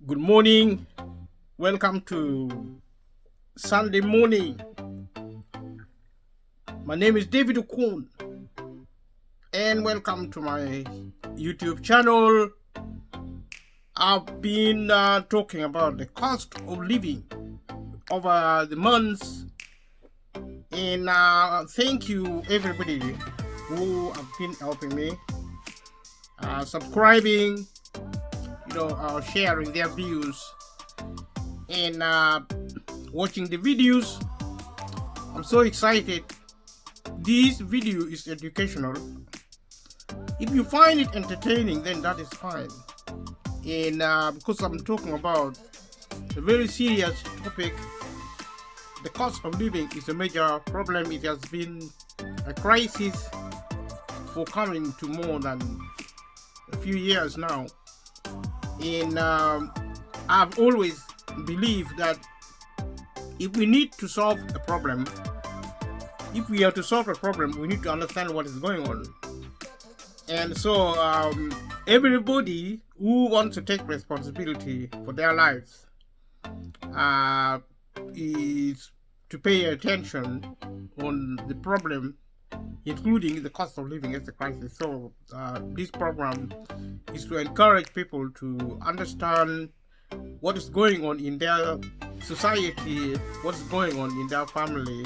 Good morning. Welcome to Sunday morning. My name is David Okun, and welcome to my YouTube channel. I've been talking about the cost of living over the months, and thank you everybody who have been helping me, subscribing, sharing their views, and watching the videos. I'm so excited. This video is educational. If you find it entertaining, then that is fine. And because I'm talking about a very serious topic, the cost of living is a major problem. It has been a crisis for coming to more than a few years now. And I've always believed that if we need to solve a problem, if we are to solve a problem, we need to understand what is going on. And so everybody who wants to take responsibility for their lives is to pay attention on the problem, including the cost of living as a crisis. So this program is to encourage people to understand what is going on in their society, what's going on in their family,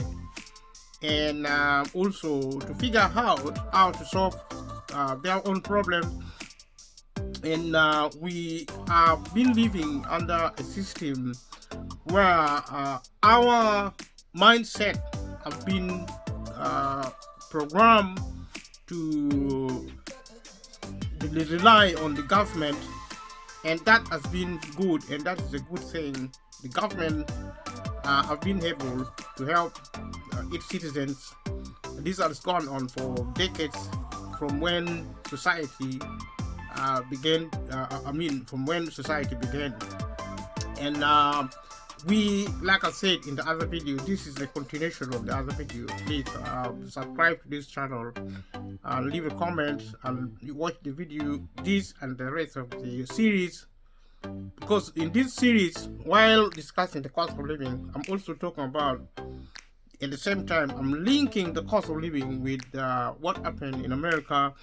and also to figure out how to solve their own problem. And we have been living under a system where our mindset have been programmed to rely on the government, and that has been good, and that is a good thing. The government have been able to help its citizens. This has gone on for decades, from when society began. From when society began, and we, like I said in the other video, this is a continuation of the other video. Please subscribe to this channel, leave a comment, and watch the video, this and the rest of the series. Because in this series, while discussing the cost of living, I'm also talking about, at the same time, I'm linking the cost of living with what happened in America,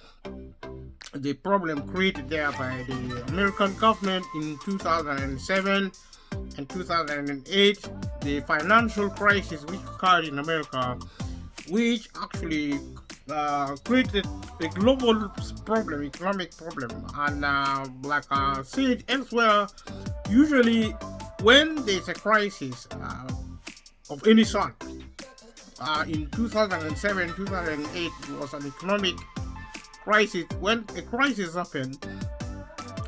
the problem created there by the American government in 2007 and 2008, the financial crisis which occurred in America, which actually created a global problem, economic problem. And like I said elsewhere, usually when there's a crisis of any sort, in 2007, 2008 was an economic crisis. When a crisis happened,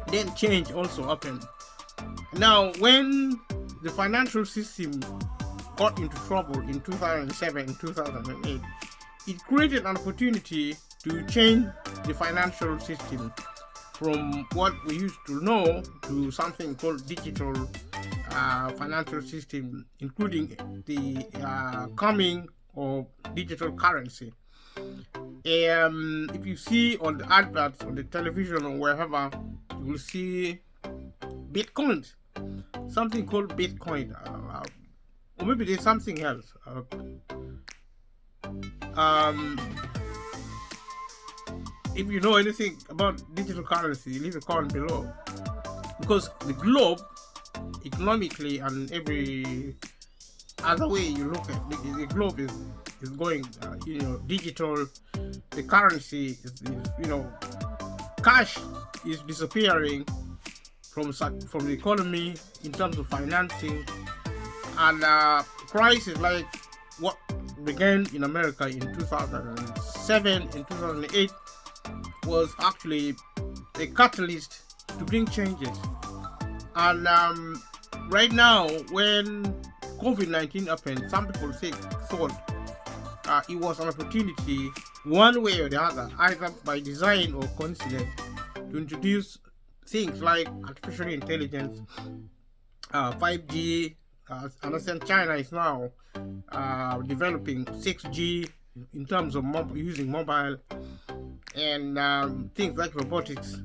then change also happened. Now, when the financial system got into trouble in 2007 and 2008, it created an opportunity to change the financial system from what we used to know to something called digital financial system, including the coming of digital currency. If you see on the adverts on the television or wherever, you will see Bitcoins, something called Bitcoin, or maybe there's something else. If you know anything about digital currency, leave a comment below. Because the globe, economically and every other way you look at the globe is going, digital. The currency is cash is disappearing from the economy in terms of financing, and crisis like what began in America in 2007 and 2008 was actually a catalyst to bring changes. And right now, when COVID-19 happened, some people thought it was an opportunity, one way or the other, either by design or coincidence, to introduce things like artificial intelligence, 5G. Understand China is now developing 6G in terms of using mobile, and things like robotics.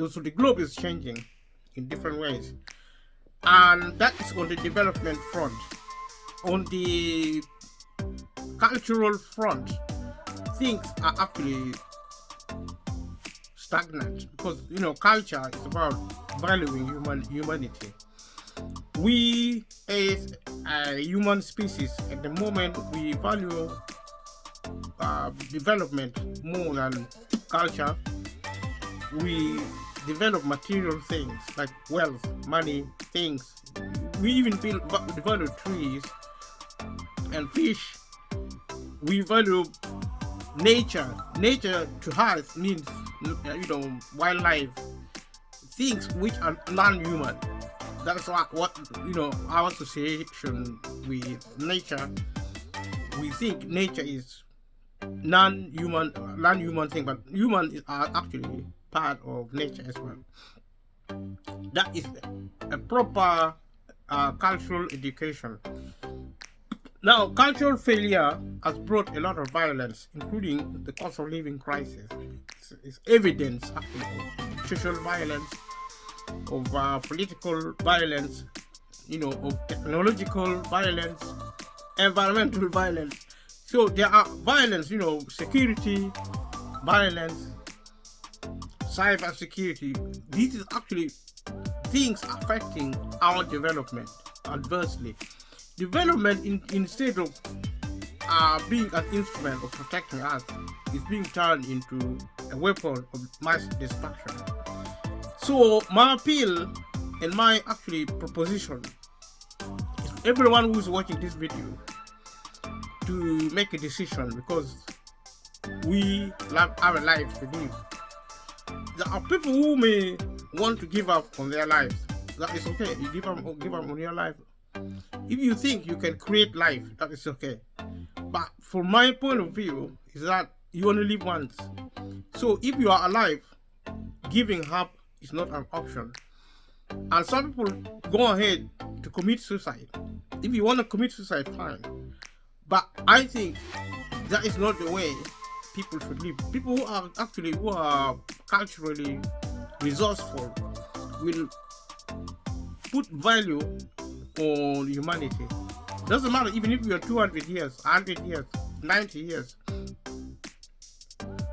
So the globe is changing. in different ways. And that is on the development front. On the cultural front, things are actually stagnant because culture is about valuing humanity. We as a human species at the moment we value development more than culture. We develop material things like wealth, money, things. We even value trees and fish. We value nature. Nature to us means wildlife, things which are non-human. That's what our association with nature. We think nature is non-human thing, but humans are actually part of nature as well. That is a proper cultural education. Now, cultural failure has brought a lot of violence, including the cost of living crisis. It's evidence actually of social violence, of political violence, of technological violence, environmental violence. So there are violence, security, violence, cyber security. This is actually things affecting our development adversely. Development instead of being an instrument of protecting us is being turned into a weapon of mass destruction. So my appeal and my actually proposition is everyone who's watching this video to make a decision, because we have a life to live. There are people who may want to give up on their lives. That is okay. You give up on your life. If you think you can create life, that is okay. But from my point of view, is that you only live once. So if you are alive, giving up is not an option. And some people go ahead to commit suicide. If you want to commit suicide, fine. But I think that is not the way people should live. People who are culturally resourceful will put value on humanity. Doesn't matter even if you are 200 years, 100 years, 90 years.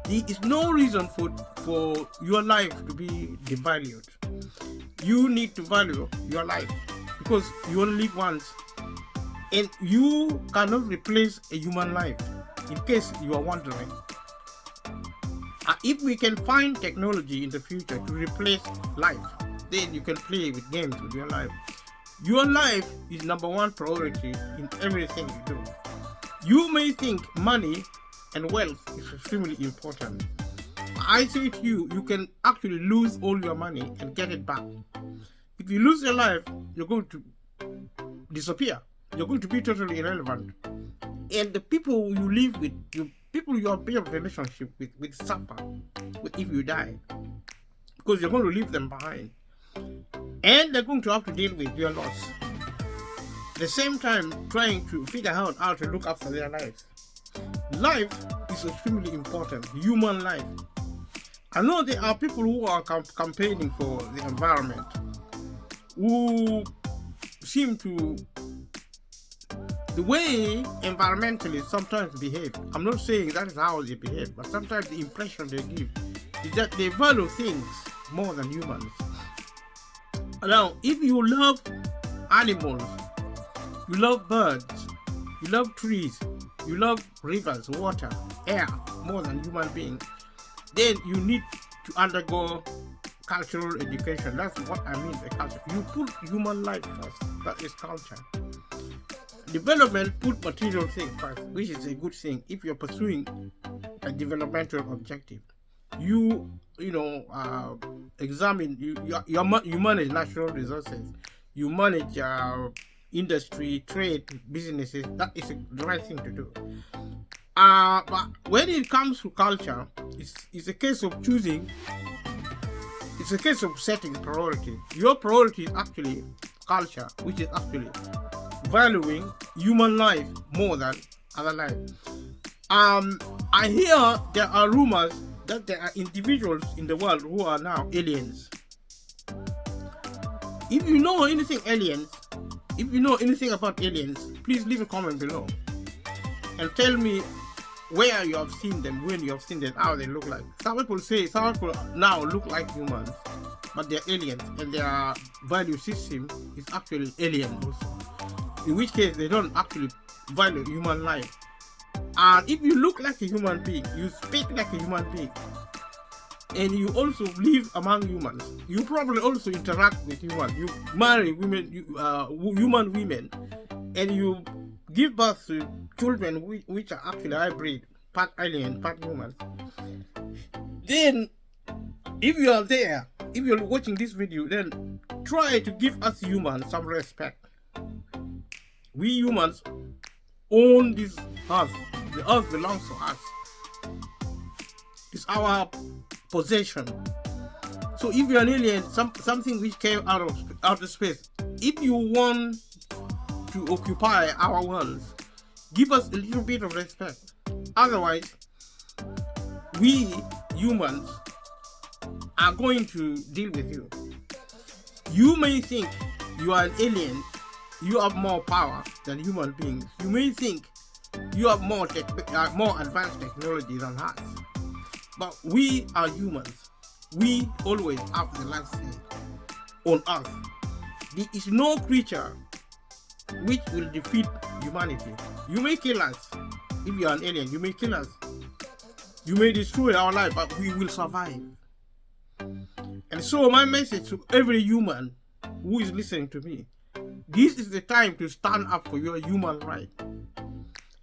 There is no reason for your life to be devalued. You need to value your life because you only live once, and you cannot replace a human life, in case you are wondering. If we can find technology in the future to replace life, then you can play with games with your life. Your life is number one priority in everything you do. You may think money and wealth is extremely important. I say to you, you can actually lose all your money and get it back. If you lose your life, you're going to disappear. You're going to be totally irrelevant. And the people you live with, people you have built a relationship with will suffer if you die, because you're going to leave them behind. And they're going to have to deal with your loss. At the same time, trying to figure out how to look after their lives. Life is extremely important, human life. I know there are people who are campaigning for the environment, who seem to, the way environmentalists sometimes behave, I'm not saying that is how they behave, but sometimes the impression they give is that they value things more than humans. Now, if you love animals, you love birds, you love trees, you love rivers, water, air more than human beings, then you need to undergo cultural education. That's what I mean by culture. You put human life first. That is culture. Development put material things first, which is a good thing if you're pursuing a developmental objective. You examine, you manage natural resources, you manage industry, trade, businesses. That is the right thing to do. But when it comes to culture, it's a case of choosing. It's a case of setting priority. Your priority is actually culture, which is actually valuing human life more than other life. I hear there are rumors that there are individuals in the world who are now aliens. If you know anything aliens, if you know anything about aliens, please leave a comment below and tell me where you have seen them, when you have seen them, how they look like. Some people now look like humans, but they're aliens, and their value system is actually alien also. In which case, they don't actually value human life. And if you look like a human being, you speak like a human being, and you also live among humans, you probably also interact with humans. You marry women, human women, and you give birth to children which are actually hybrid, part alien, part human. Then, if you are there, if you're watching this video, then try to give us humans some respect. We humans own this earth. The earth belongs to us. It's our possession. So if you're an alien, something which came out of outer space, if you want to occupy our worlds, give us a little bit of respect. Otherwise, we humans are going to deal with you. You may think you are an alien, you have more power than human beings. You may think you have more advanced technology than us. But we are humans. We always have the last say on Earth. There is no creature which will defeat humanity. You may kill us. If you are an alien, you may kill us. You may destroy our life, but we will survive. And so my message to every human who is listening to me, this is the time to stand up for your human right.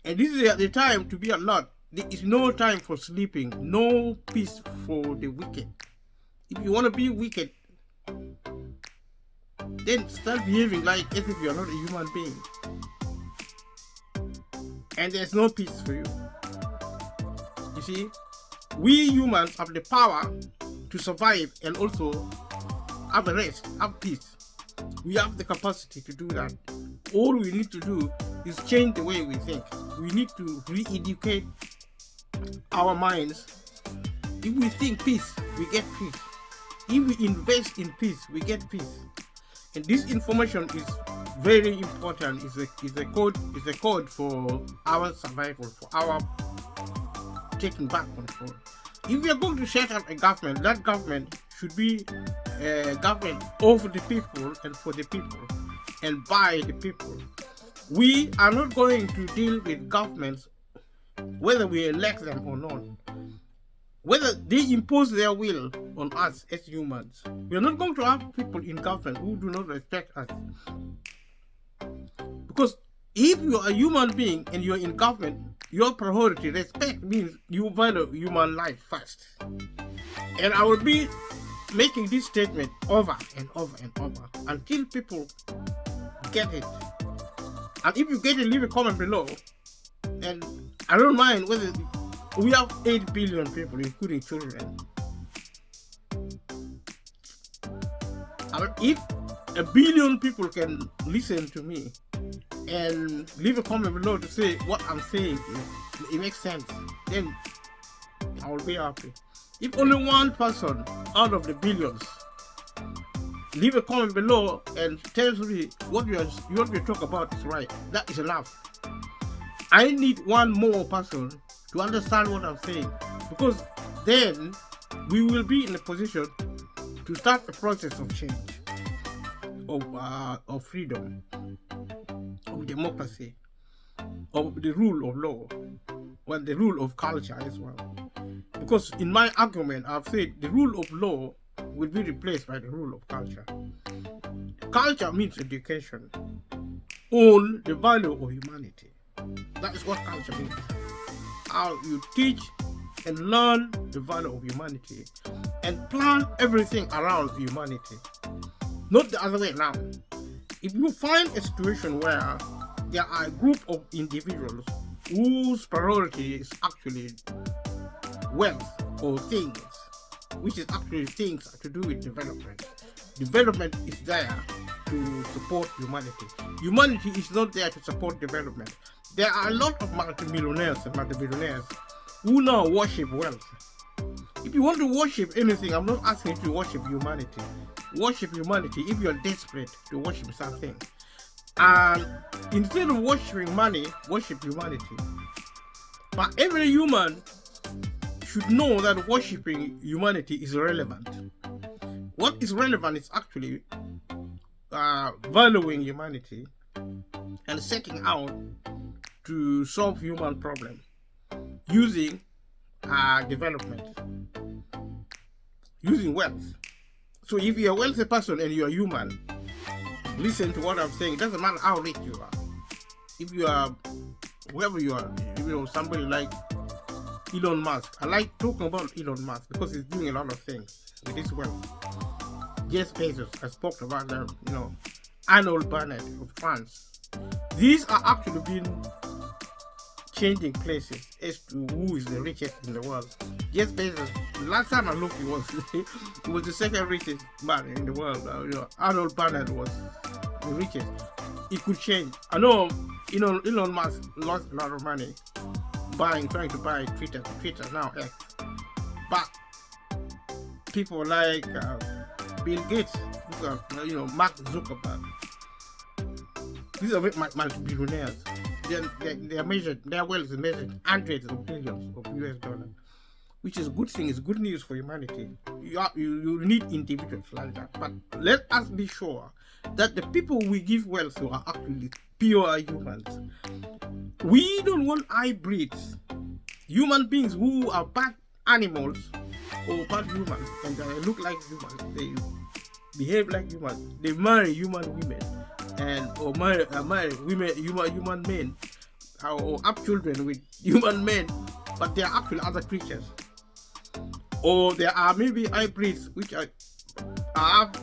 And this is the time to be alert. There is no time for sleeping, no peace for the wicked. If you want to be wicked, then start behaving like as if you are not a human being. And there's no peace for you. You see, we humans have the power to survive and also have a rest, have peace. We have the capacity to do that. All we need to do is change the way we think. We need to re-educate our minds. If we think peace, we get peace. If we invest in peace, we get peace. And this information is very important. It's a code for our survival, for our taking back control. If we are going to set up a government, that government should be a government of the people and for the people and by the people. We are not going to deal with governments whether we elect them or not, whether they impose their will on us as humans. We are not going to have people in government who do not respect us. Because if you are a human being and you are in government, your priority, respect, means you value human life first. And I will be making this statement over and over and over until people get it. And if you get it, leave a comment below. And I don't mind whether we have 8 billion people, including children. If 1 billion people can listen to me and leave a comment below to say what I'm saying, it makes sense, then I will be happy. If only one person out of the billions leave a comment below and tells me what you talk about is right, that is enough. I need one more person to understand what I'm saying, because then we will be in a position to start a process of change, of freedom, of democracy, of the rule of law, well, the rule of culture as well. Because in my argument, I've said the rule of law will be replaced by the rule of culture. Culture means education on the value of humanity. That is what culture means. How you teach and learn the value of humanity and plan everything around humanity, not the other way around. If you find a situation where there are a group of individuals whose priority is actually wealth or things, which is actually things to do with development. Development is there to support humanity. Humanity is not there to support development. There are a lot of multimillionaires and multi-billionaires who now worship wealth. If you want to worship anything, I'm not asking you to worship humanity. Worship humanity if you're desperate to worship something. And instead of worshiping money, worship humanity. But every human should know that worshiping humanity is irrelevant. What is relevant is actually valuing humanity and setting out to solve human problems using development, using wealth. So if you're a wealthy person and you're human, listen to what I'm saying. It doesn't matter how rich you are. If you are, whoever you are, somebody like Elon Musk. I like talking about Elon Musk because he's doing a lot of things with his wealth. Jeff Bezos, I spoke about them, Arnold Barnett of France. These are actually been changing places as to who is the richest in the world. Jeff Bezos, last time I looked, he was the second richest man in the world. Arnold Barnett was the richest. It could change. I know, Elon Musk lost a lot of money trying to buy Twitter now X. But people like Bill Gates, Mark Zuckerberg, these are multi-billionaires. They are measured, their wealth is measured hundreds of billions of US dollars, which is a good thing. It's good news for humanity. You need individuals like that. But let us be sure that the people we give wealth to are actually pure humans. We don't want hybrids, human beings who are bad animals or bad humans, and they look like humans, they behave like humans, they marry human women, or marry women, human men, or have children with human men, but they are actually other creatures. Or there are maybe hybrids which are part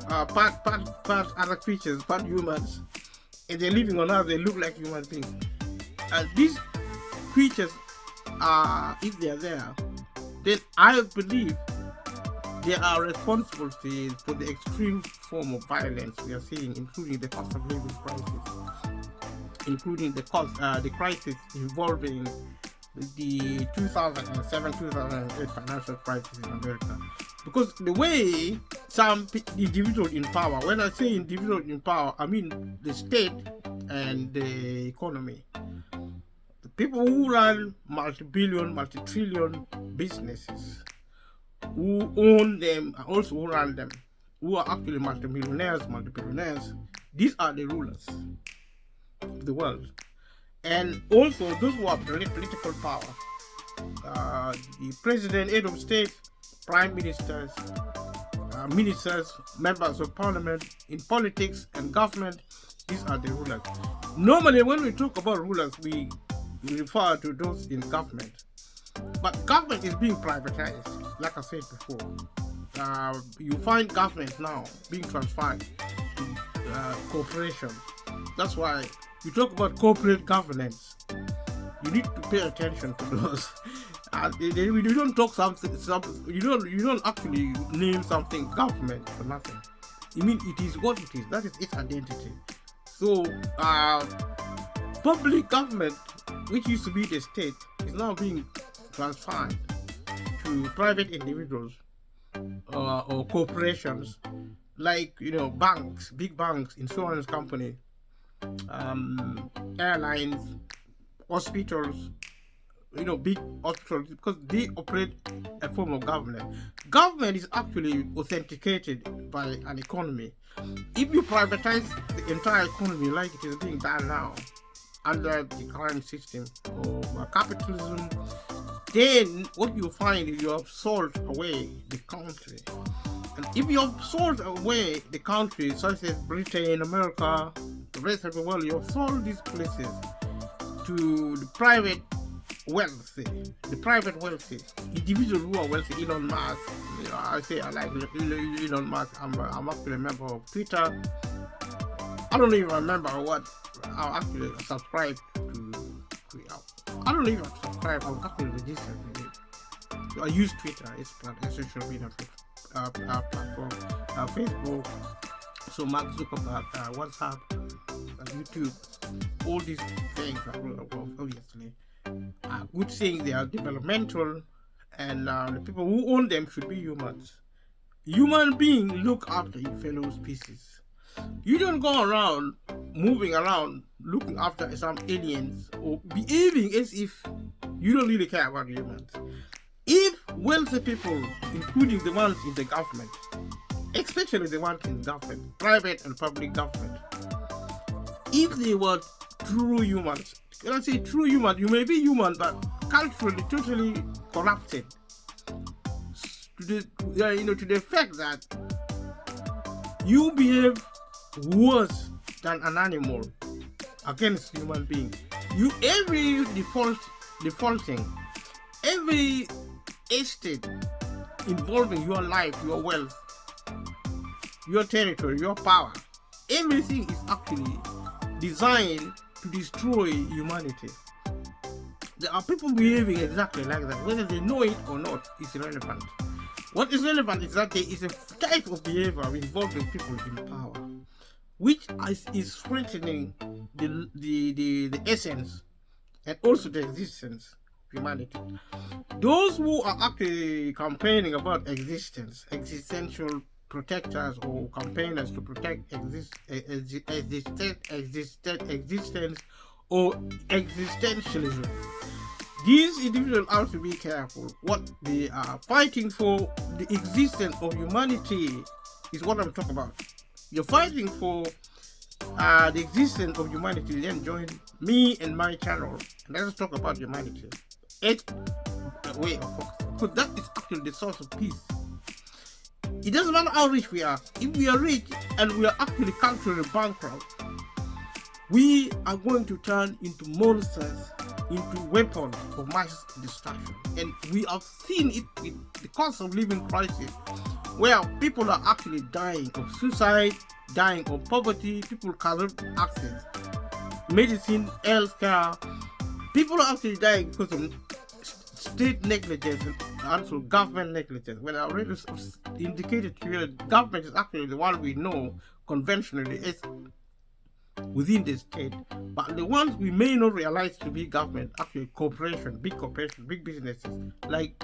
other creatures, part humans, and they're living on Earth. They look like human beings. And these creatures, if they are there, then I believe they are responsible for the extreme form of violence we are seeing, including the cost of living crisis, including the crisis involving the 2007-2008 financial crisis in America. Because the way some individuals in power, when I say individuals in power, I mean the state and the economy. The people who run multi-billion, multi-trillion businesses, who own them, also who run them, who are actually multi-billionaires, these are the rulers of the world. And also those who have political power, the president, head of state, prime ministers, ministers, members of parliament, in politics and government, these are the rulers. Normally when we talk about rulers, we refer to those in government. But government is being privatized, like I said before. You find government now being transferred to corporations. That's why you talk about corporate governance. You need to pay attention to those. You don't talk something. You don't actually name something government for nothing. You mean it is what it is. That is its identity. So public government, which used to be the state, is now being transferred to private individuals or corporations, like banks, big banks, insurance company, airlines, hospitals, big hospitals, because they operate a form of government. Government is actually authenticated by an economy. If you privatize the entire economy like it is being done now under the current system of capitalism, then what you find is you have sold away the country. And if you have sold away the country, such as Britain, America, the rest of the world, you have sold these places to the private wealthy, individuals who are wealthy. Elon Musk, I like Elon Musk. I'm actually a member of Twitter. I don't even remember what I actually subscribed to. I don't even subscribe. I'm actually registered with it. I use Twitter. It's a social media platform, Facebook. So Mark Zuckerberg, WhatsApp, YouTube, all these things are obviously good things. They are developmental and the people who own them should be humans. Human being look after your fellow species. You don't go around moving around looking after some aliens or behaving as if you don't really care about humans. If wealthy people, including the ones in the government, especially the ones in government, private and public government, if they were true humans, when I say true human, you may be human but culturally totally corrupted to the fact that you behave worse than an animal against human being. Every defaulting, every estate involving your life, your wealth, your territory, your power, everything is actually designed to destroy humanity. There are people behaving exactly like that. Whether they know it or not is irrelevant. What is relevant is that there is a type of behavior involving people in power, which is threatening the essence and also the existence of humanity. Those who are actually campaigning about existential protectors or campaigners to protect existence or existentialism, these individuals have to be careful. What they are fighting for, the existence of humanity, is what I'm talking about. You're fighting for the existence of humanity, then join me and my channel and let's talk about humanity. It's a way of focus, because that is actually the source of peace. It doesn't matter how rich we are. If we are rich and we are actually culturally bankrupt, we are going to turn into monsters, into weapons of mass destruction. And we have seen it with the cost of living crisis, where people are actually dying of suicide, dying of poverty, people cannot access medicine, healthcare. People are actually dying because of state negligence and also government negligence. When I already indicated to you that government is actually the one we know conventionally is within the state, but the ones we may not realize to be government, actually corporation, big businesses like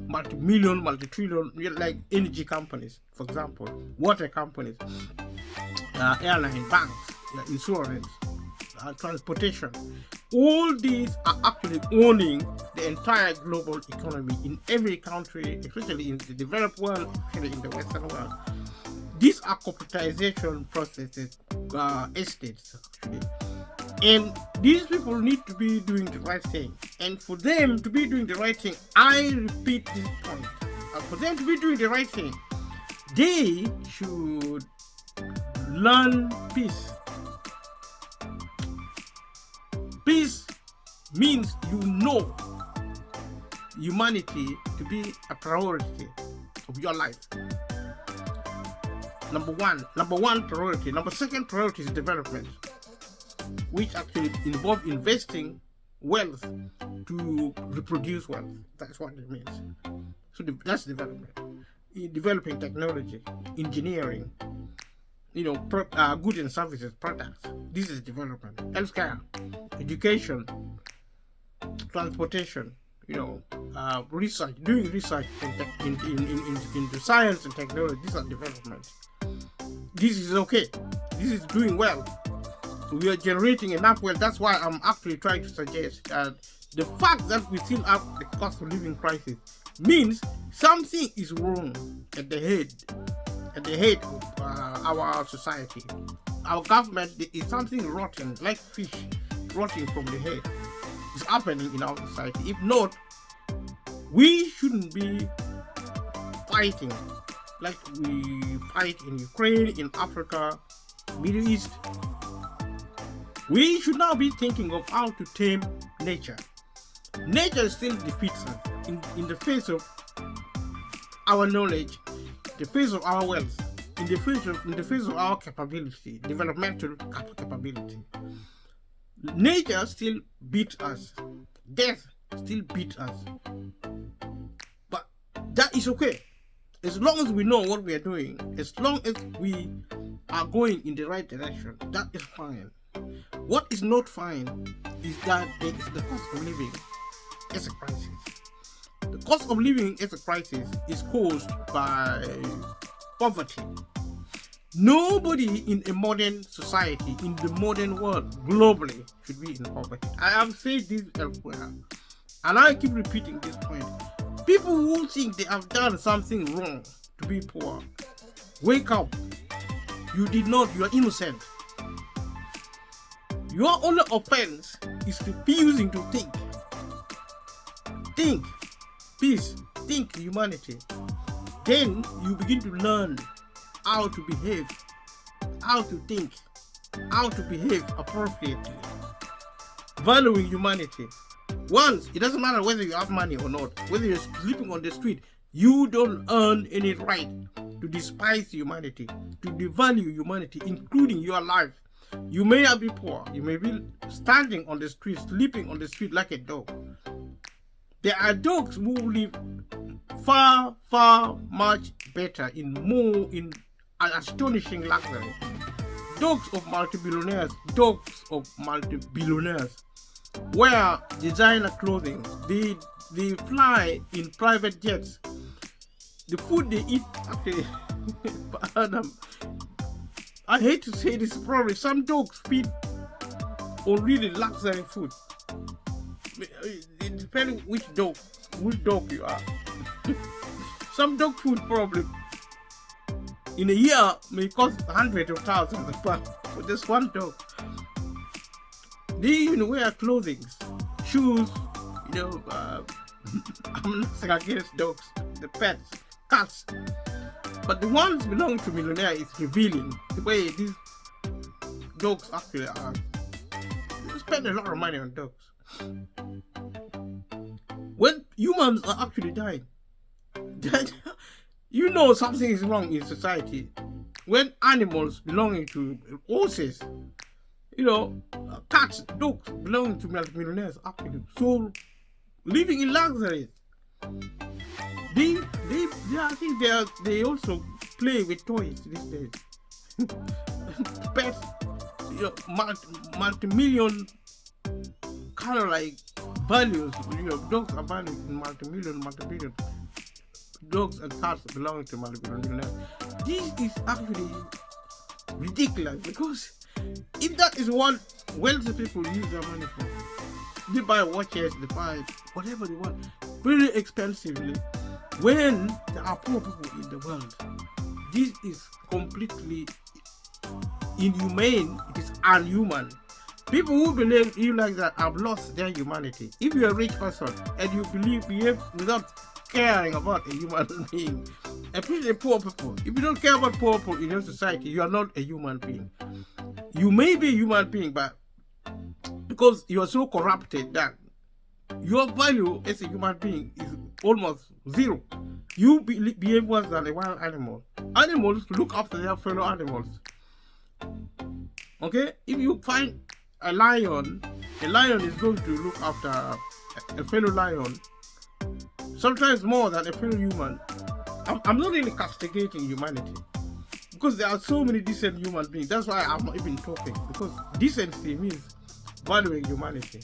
multi-million, multi-trillion, like energy companies, for example, water companies, airline, banks, insurance, transportation. All these are actually owning the entire global economy in every country, especially in the developed world, especially in the Western world. These are corporatization processes, estates actually. And these people need to be doing the right thing. And for them to be doing the right thing, I repeat this point. For them to be doing the right thing, they should learn peace. Peace means you know humanity to be a priority of your life. Number one priority. Second priority is development, which actually involves investing wealth to reproduce wealth. That's what it means. So that's development. Developing technology, engineering, goods and services, products. This is development. Healthcare, education, transportation, research, doing research in the science and technology. These are development. This is okay. This is doing well. We are generating enough wealth. That's why I'm actually trying to suggest that the fact that we still have the cost of living crisis means something is wrong at the head of our society. Our government is something rotten, like fish rotting from the head. It's happening in our society. If not, we shouldn't be fighting like we fight in Ukraine, in Africa, Middle East. We should now be thinking of how to tame nature. Nature still defeats us in the face of our knowledge, the face of our wealth, in the face of our capability, developmental capability. Nature still beats us. Death still beats us. But that is okay. As long as we know what we are doing, as long as we are going in the right direction, that is fine. What is not fine is that there is the cost of living. It's a crisis. The cost of living as a crisis is caused by poverty. Nobody in a modern society, in the modern world, globally, should be in poverty. I have said this elsewhere, and I keep repeating this point. People who think they have done something wrong to be poor, wake up. You did not, you are innocent. Your only offense is refusing to think. Think peace, think humanity. Then you begin to learn how to behave, how to think, how to behave appropriately, valuing humanity. Once, it doesn't matter whether you have money or not, whether you're sleeping on the street, you don't earn any right to despise humanity, to devalue humanity, including your life. You may be poor, you may be standing on the street, sleeping on the street like a dog. There are dogs who live far, far much better in an astonishing luxury. Dogs of multi-billionaires wear designer clothing. They fly in private jets. The food they eat, actually, Adam, I hate to say this, probably some dogs feed on really luxury food. Depending which dog you are. Some dog food probably in a year may cost hundreds of thousands of pounds for just one dog. They even wear clothing, shoes, I'm not against dogs, the pets, cats. But the ones belonging to millionaires is revealing the way these dogs actually are. They spend a lot of money on dogs. When humans are actually dying, something is wrong in society. When animals belonging to horses, cats, dogs belonging to millionaires actually so living in luxury. I think they also play with toys these days. Pets, multi-million kind of like values. Dogs are valued in multi-billion. Dogs and cats belonging to multi-millionaires. This is actually ridiculous, because if that is what wealthy people use their money for, they buy watches, they buy whatever they want very expensively, when there are poor people in the world. This is completely inhumane. It is unhuman. People who believe you like that have lost their humanity. If you're a rich person and you behave without caring about a human being, especially poor people, if you don't care about poor people in your society, you are not a human being. You may be a human being, but because you are so corrupted that your value as a human being is almost zero. You behave worse than a wild animal. Animals look after their fellow animals. Okay? If you find a lion is going to look after a fellow lion, sometimes more than a fellow human. I'm not really castigating humanity, because there are so many decent human beings. That's why I'm not even talking, because decency means valuing humanity.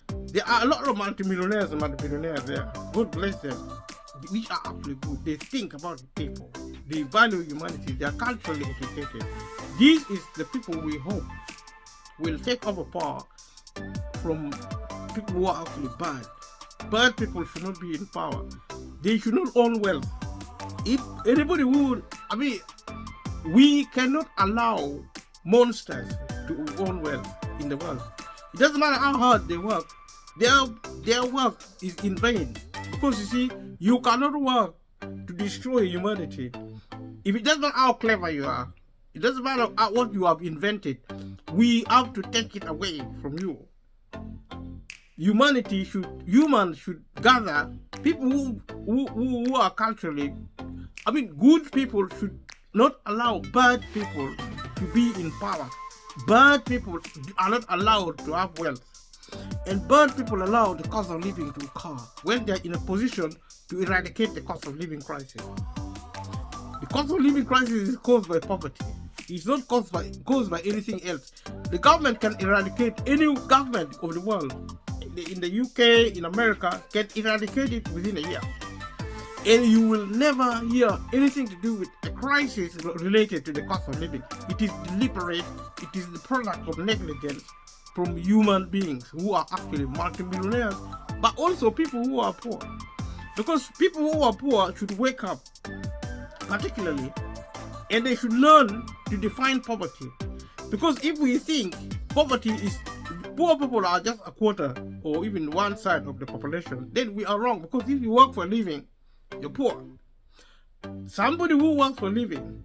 There are a lot of multimillionaires and multi-billionaires there, God bless them, which are actually good. They think about people, they value humanity, they are culturally educated. This is the people we hope will take over power from people who are actually bad. Bad people should not be in power. They should not own wealth. If anybody would, we cannot allow monsters to own wealth in the world. It doesn't matter how hard they work. Their work is in vain. Because you see, you cannot work to destroy humanity. If it doesn't matter how clever you are, it doesn't matter what you have invented, we have to take it away from you. Humans should gather. People who are culturally, good people should not allow bad people to be in power. Bad people are not allowed to have wealth. And bad people allow the cost of living to occur when they're in a position to eradicate the cost of living crisis. The cost of living crisis is caused by poverty. It's not caused by anything else. The government can eradicate, any government of the world, in the UK, in America, can eradicate it within a year. And you will never hear anything to do with a crisis related to the cost of living. It is deliberate, it is the product of negligence from human beings who are actually multimillionaires, but also people who are poor. Because people who are poor should wake up, particularly, and they should learn to define poverty. Because if we think poverty is poor people are just a quarter or even one side of the population, then we are wrong. Because if you work for a living, you're poor. Somebody who works for a living,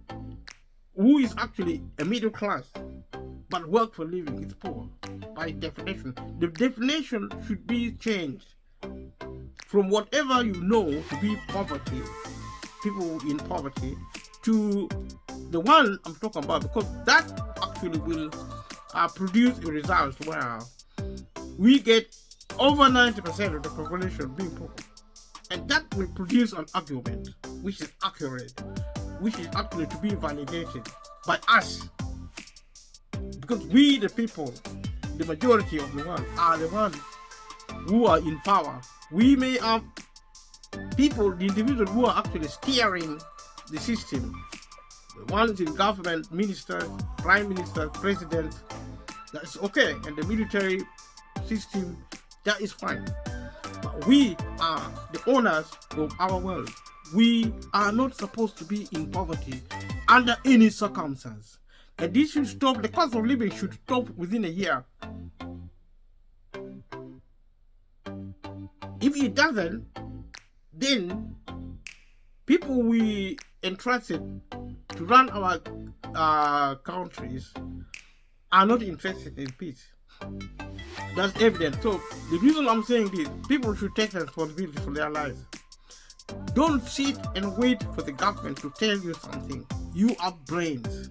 who is actually a middle class, but work for a living is poor by definition. The definition should be changed from whatever you know to be poverty, people in poverty, to the one I'm talking about, because that actually will produce a result where we get over 90% of the population being poor. And that will produce an argument which is accurate, which is actually to be validated by us. Because we, the people, the majority of the world, are the ones who are in power. We may have people, the individuals who are actually steering the system. The ones in government, ministers, prime minister, president, that's okay. And the military system, that is fine. But we are the owners of our world. We are not supposed to be in poverty under any circumstance. And this should stop. The cost of living should stop within a year. If it doesn't, then people we entrusted to run our countries are not interested in peace. That's evident. So the reason I'm saying this, people should take responsibility for their lives. Don't sit and wait for the government to tell you something. You have brains.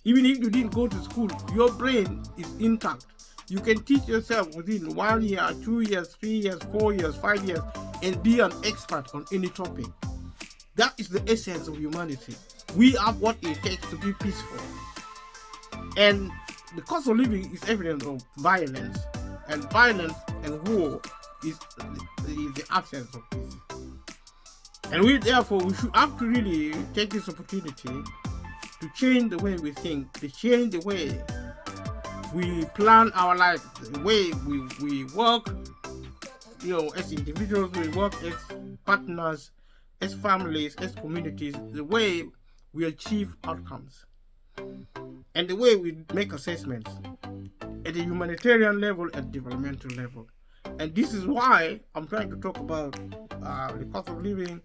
Even if you didn't go to school, your brain is intact. You can teach yourself within 1 year, 2 years, 3 years, 4 years, 5 years, and be an expert on any topic. That is the essence of humanity. We have what it takes to be peaceful. And the cost of living is evidence of violence. And violence and war is the absence of peace. And we should have to really take this opportunity to change the way we think, to change the way we plan our life, the way we work, as individuals, we work as partners, as families, as communities, the way we achieve outcomes, and the way we make assessments at the humanitarian level and developmental level. And this is why I'm trying to talk about the cost of living.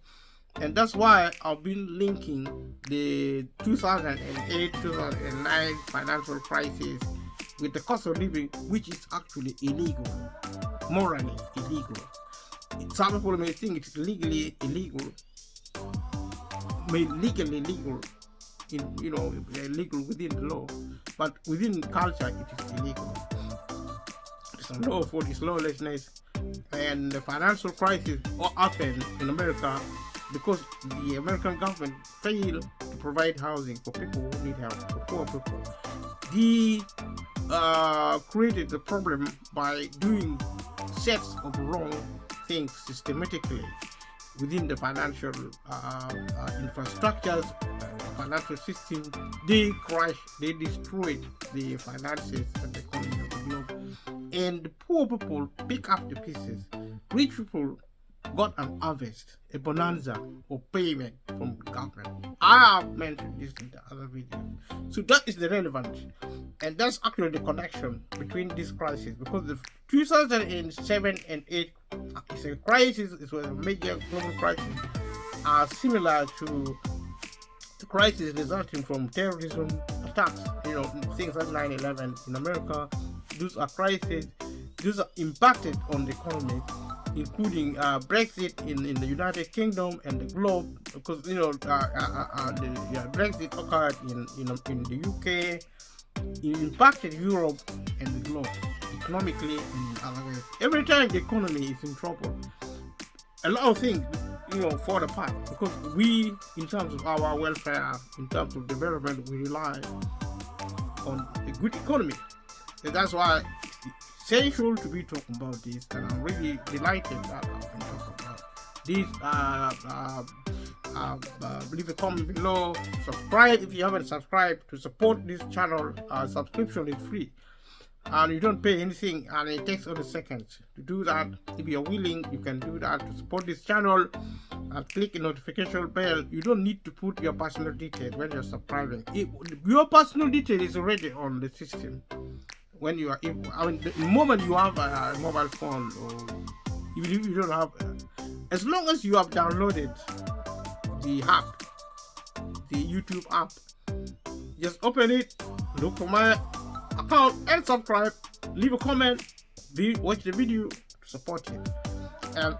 And that's why I've been linking the 2008-2009 financial crisis with the cost of living, which is actually illegal, morally illegal. Some people may think it is legally illegal, legally legal, illegal within the law, but within culture it is illegal. It's unlawful, it's lawlessness, and the financial crisis happened in America because the American government failed to provide housing for people who need help, for poor people. They created the problem by doing sets of wrong things systematically within the financial infrastructures, financial system. They crashed, they destroyed the finances and the economy of the globe. And the poor people pick up the pieces. Rich people got an harvest, a bonanza or payment from the government. I have mentioned this in the other video. So that is the relevance. And that's actually the connection between this crisis, because the 2007 and 8 is a crisis, it was a major global crisis, similar to the crisis resulting from terrorism attacks, things like 9/11 in America. Those are crises, those are impacted on the economy, including Brexit in the United Kingdom and the globe, because Brexit occurred in the UK. It impacted Europe and the globe economically and in other ways. Every time the economy is in trouble, a lot of things fall apart, because we, in terms of our welfare, in terms of development, we rely on a good economy. And that's why it's essential to be talking about this, and I'm really delighted that I've been talking about Please leave a comment below. Subscribe if you haven't subscribed. To support this channel, subscription is free and you don't pay anything, and it takes only seconds to do that. If you're willing, you can do that to support this channel, and click the notification bell. You don't need to put your personal details when you're subscribing. Your personal detail is already on the system when you are, the moment you have a mobile phone, or even if you don't have, as long as you have downloaded the app, the YouTube app, just open it, look for my account and subscribe, leave a comment, watch the video to support it. And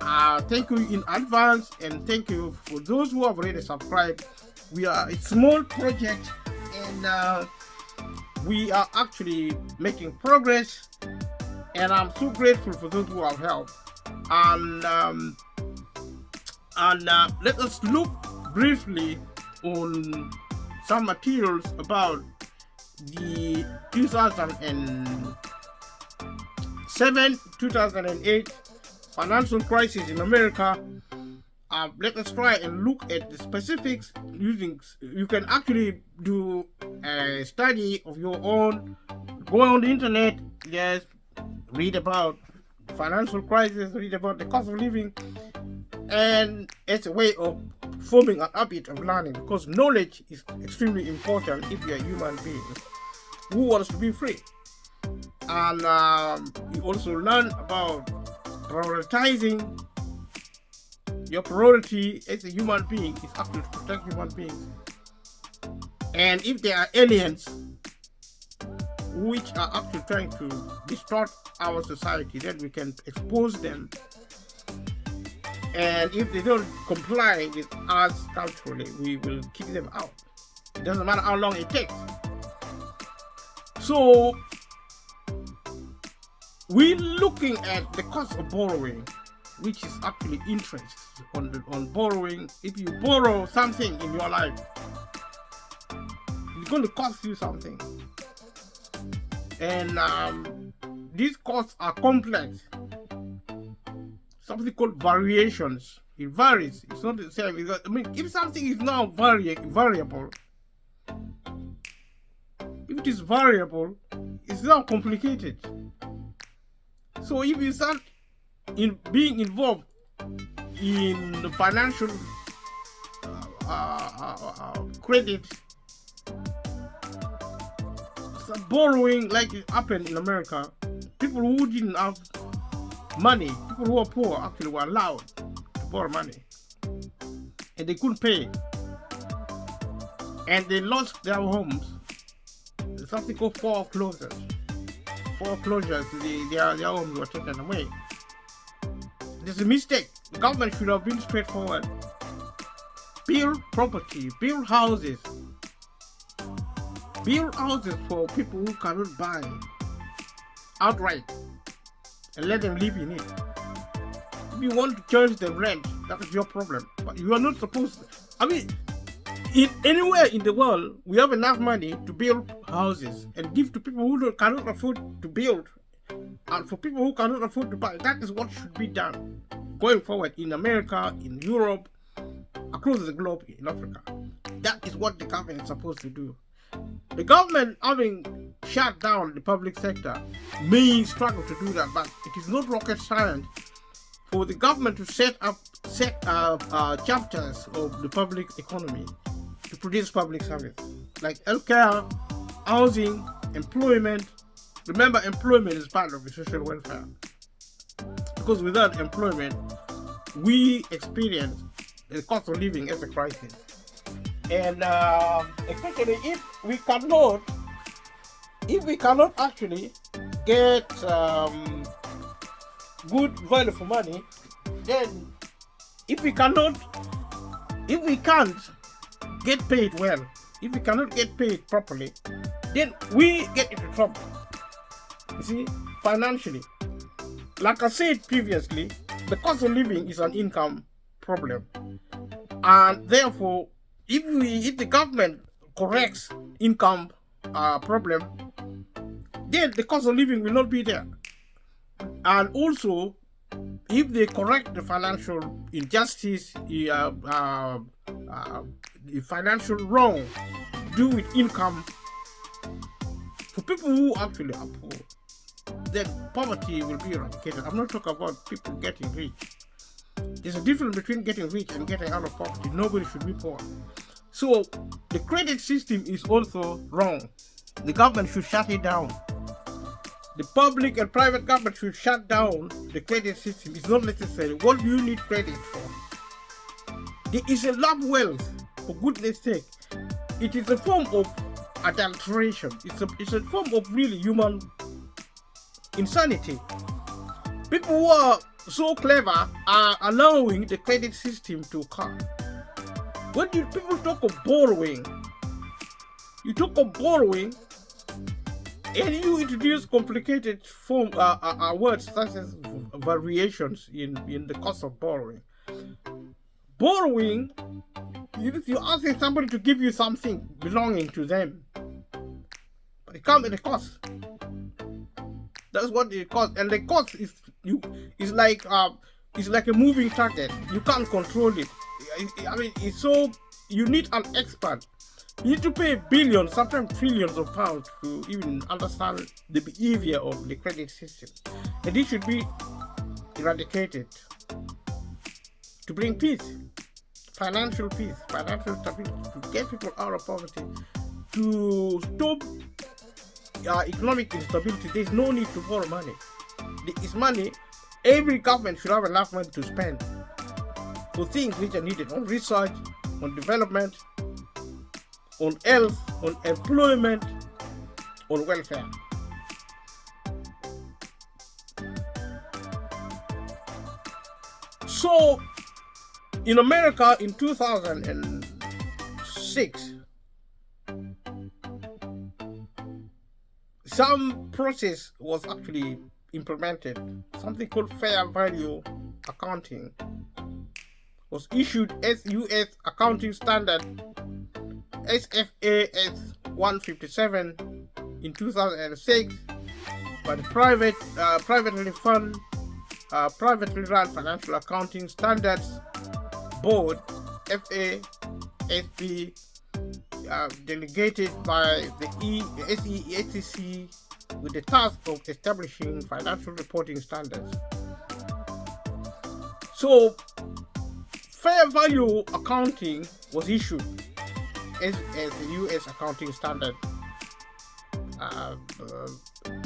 thank you in advance, and thank you for those who have already subscribed. We are a small project, and we are actually making progress, and I'm so grateful for those who have helped. And let us look briefly on some materials about the 2007-2008 financial crisis in America. Let us try and look at the specifics using. You can actually do a study of your own. Go on the internet, just read about financial crisis, read about the cost of living, and it's a way of forming a habit of learning, because knowledge is extremely important if you're a human being who wants to be free. And you also learn about prioritizing. Your priority as a human being is actually to protect human beings. And if there are aliens which are actually trying to distort our society, then we can expose them. And if they don't comply with us culturally, we will kick them out. It doesn't matter how long it takes. So we're looking at the cost of borrowing, which is actually interest on borrowing. If you borrow something in your life, it's going to cost you something. And these costs are complex. Something called variations. It varies. It's not the same. If something is now variable, if it is variable, it's now complicated. So if you start being involved in the financial credit, borrowing like it happened in America, people who didn't have money, people who were poor, actually were allowed to borrow money, and they couldn't pay, and they lost their homes. There's something called foreclosures. Their homes were taken away. There's a mistake. The government should have been straightforward. Build property, build houses for people who cannot buy outright, and let them live in it. If you want to charge them rent, that is your problem. But you are not supposed to. Anywhere in the world, we have enough money to build houses and give to people who cannot afford to build, and for people who cannot afford to buy. That is what should be done going forward in America, in Europe, across the globe, in Africa. That is what the government is supposed to do. The government, having shut down the public sector, may struggle to do that, but it is not rocket science for the government to set up chapters of the public economy to produce public service like healthcare, housing, employment. Remember, employment is part of the social welfare, because without employment, we experience the cost of living as a crisis. And especially if we cannot actually get good value for money, then if we can't get paid well, if we cannot get paid properly, then we get into trouble. You see, financially. Like I said previously, the cost of living is an income problem, and therefore, if the government corrects income problem, then the cost of living will not be there. And also, if they correct the financial injustice, the financial wrong due with income for people who actually are poor, then poverty will be eradicated. I'm not talking about people getting rich. There's a difference between getting rich and getting out of poverty. Nobody should be poor. So the credit system is also wrong. The government should shut it down. The public and private government should shut down the credit system. It's not necessary. What do you need credit for? There is a love wealth, for goodness sake. It is a form of adulteration. It's a form of really human insanity. People who are so clever are allowing the credit system to come. When people talk of borrowing, you talk of borrowing, and you introduce complicated words such as variations in the cost of borrowing. Borrowing, if you're asking somebody to give you something belonging to them, but it comes at a cost. That's what it costs, and the cost is like a moving target. You can't control it. I mean, it's so you need an expert. You need to pay billions, sometimes trillions of pounds to even understand the behavior of the credit system. And this should be eradicated to bring peace, financial stability, to get people out of poverty, to stop economic instability. There's no need to borrow money. There is money. Every government should have enough money to spend for things which are needed on research, on development, on health, on employment, on welfare. So, in America in 2006, some process was actually implemented. Something called fair value accounting was issued as U.S. accounting standard SFAS 157 in 2006 by the privately run Financial Accounting Standards Board, FASB, delegated by the SEC with the task of establishing financial reporting standards. So, fair value accounting was issued as the U.S. accounting standard,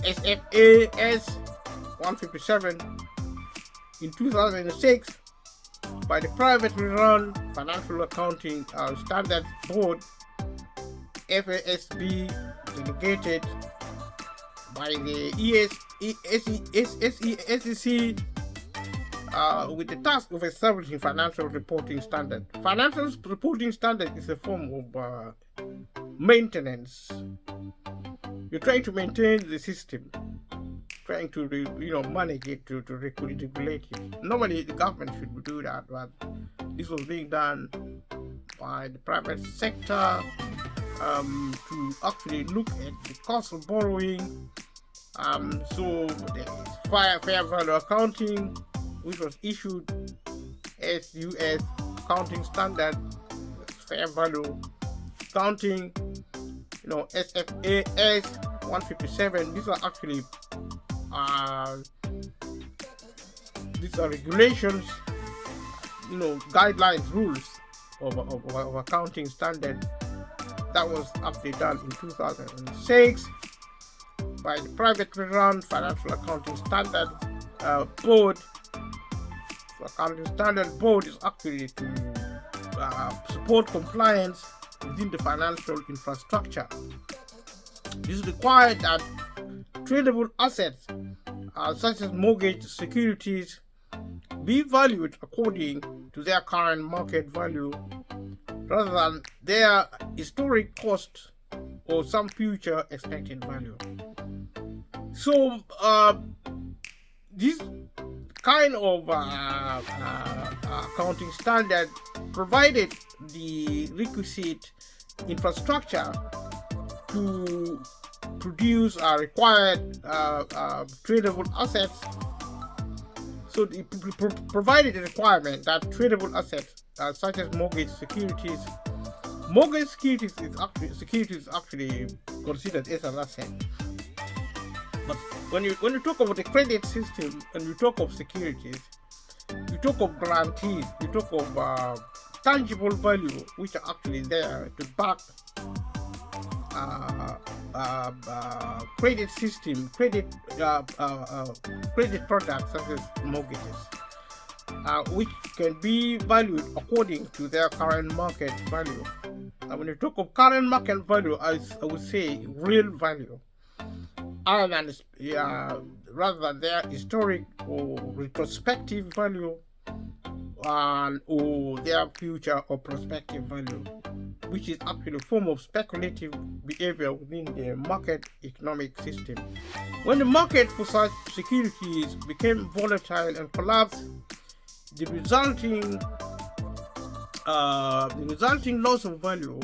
SFAS 157 in 2006 by the privately run Financial Accounting Standards Board, FASB, delegated by the SEC with the task of establishing financial reporting standard. Financial reporting standard is a form of maintenance. You're trying to maintain the system, trying to manage it, to regulate it. Normally the government should do that, but this was being done by the private sector to actually look at the cost of borrowing. So the fair value accounting, which was issued as U.S. accounting standard, fair value accounting, SFAS 157. These are actually these are regulations, guidelines, rules of accounting standard that was actually done in 2006 by the privately run Financial Accounting Standard Board. The Accounting Standard Board is actually to support compliance within the financial infrastructure. This is required that tradable assets such as mortgage securities be valued according to their current market value rather than their historic cost or some future expected value. So this kind of accounting standard provided the requisite infrastructure to produce required tradable assets So it provided a requirement that tradable assets such as mortgage securities is actually considered as an asset. But when you talk about the credit system and you talk of securities, you talk of guarantees, you talk of tangible value which are actually there to back credit system, credit products such as mortgages, which can be valued according to their current market value. When you talk of current market value, I would say real value, rather than their historic or retrospective value, or their future or prospective value, which is actually a form of speculative behavior within the market economic system. When the market for such securities became volatile and collapsed, the resulting loss of value,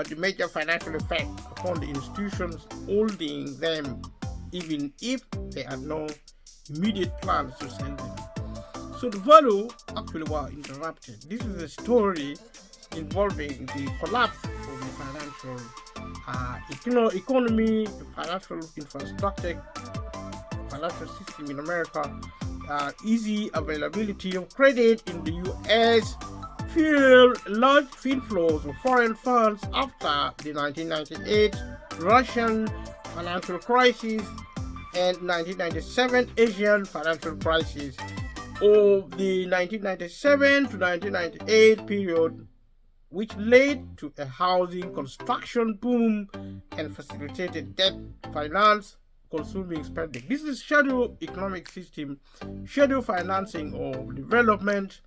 the major financial effect upon the institutions holding them, even if they had no immediate plans to sell them. So the value actually was interrupted. This is a story involving the collapse of the financial economy, the financial infrastructure, financial system in America, easy availability of credit in the U.S., fueled large inflows of foreign funds after the 1998 Russian financial crisis and 1997 Asian financial crisis, or the 1997 to 1998 period, which led to a housing construction boom and facilitated debt finance consuming spending. This is shadow economic system, shadow financing of development,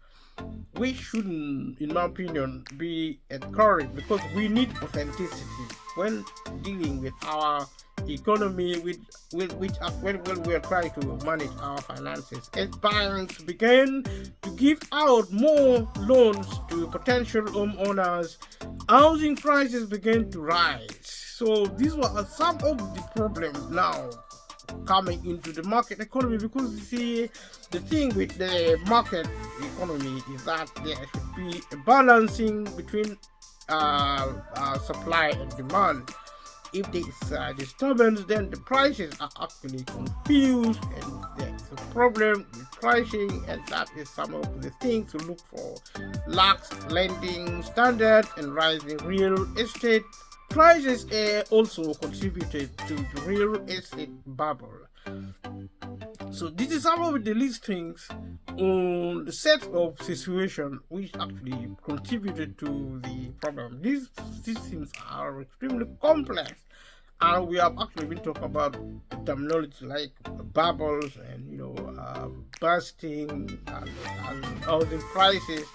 which shouldn't, in my opinion, be encouraged, because we need authenticity when dealing with our economy, when we are trying to manage our finances. As banks began to give out more loans to potential homeowners, housing prices began to rise. So these were some of the problems now coming into the market economy, because you see, the thing with the market economy is that there should be a balancing between supply and demand. If there is a disturbance, then the prices are actually confused and there's a problem with pricing, and that is some of the things to look for. Lax lending standards and rising real estate prices also contributed to the real estate bubble. So this is some of the listings on the set of situation which actually contributed to the problem. These systems are extremely complex, and we have actually been talking about terminology like bubbles and bursting and housing prices.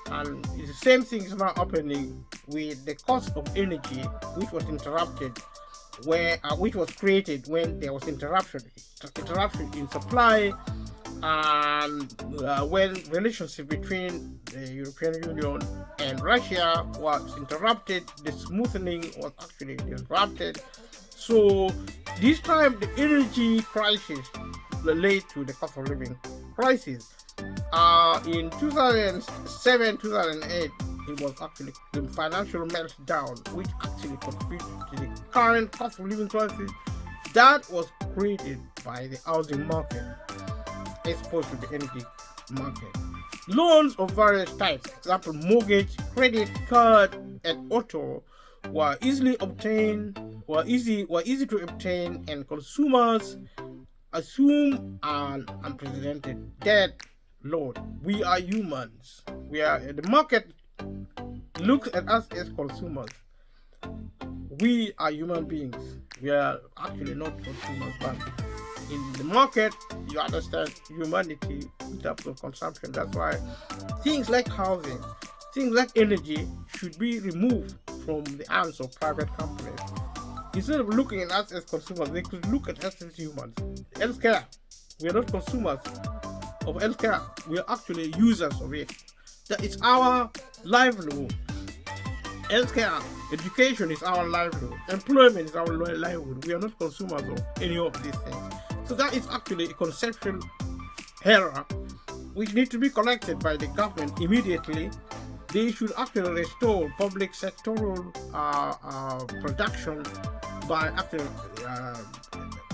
And it's the same thing is now happening with the cost of energy, which was interrupted, which was created when there was interruption in supply, and when relationship between the European Union and Russia was interrupted, the smoothing was actually disrupted. So this time the energy crisis led to the cost of living crisis. In 2007-2008, it was actually the financial meltdown, which actually contributed to the current cost of living crisis that was created by the housing market as opposed to the energy market. Loans of various types, for example, mortgage, credit card, and auto, were easy to obtain, and consumers assume an unprecedented debt load. We are humans. The market looks at us as consumers. We are human beings. We are actually not consumers, but in the market, you understand humanity in terms of consumption. That's why things like housing, things like energy should be removed from the hands of private companies. Instead of looking at us as consumers, they could look at us as humans. Healthcare, we are not consumers of healthcare. We are actually users of it. That is our livelihood. Healthcare, education is our livelihood. Employment is our livelihood. We are not consumers of any of these things. So that is actually a conceptual error, which need to be corrected by the government immediately. They should actually restore public sectoral production by actually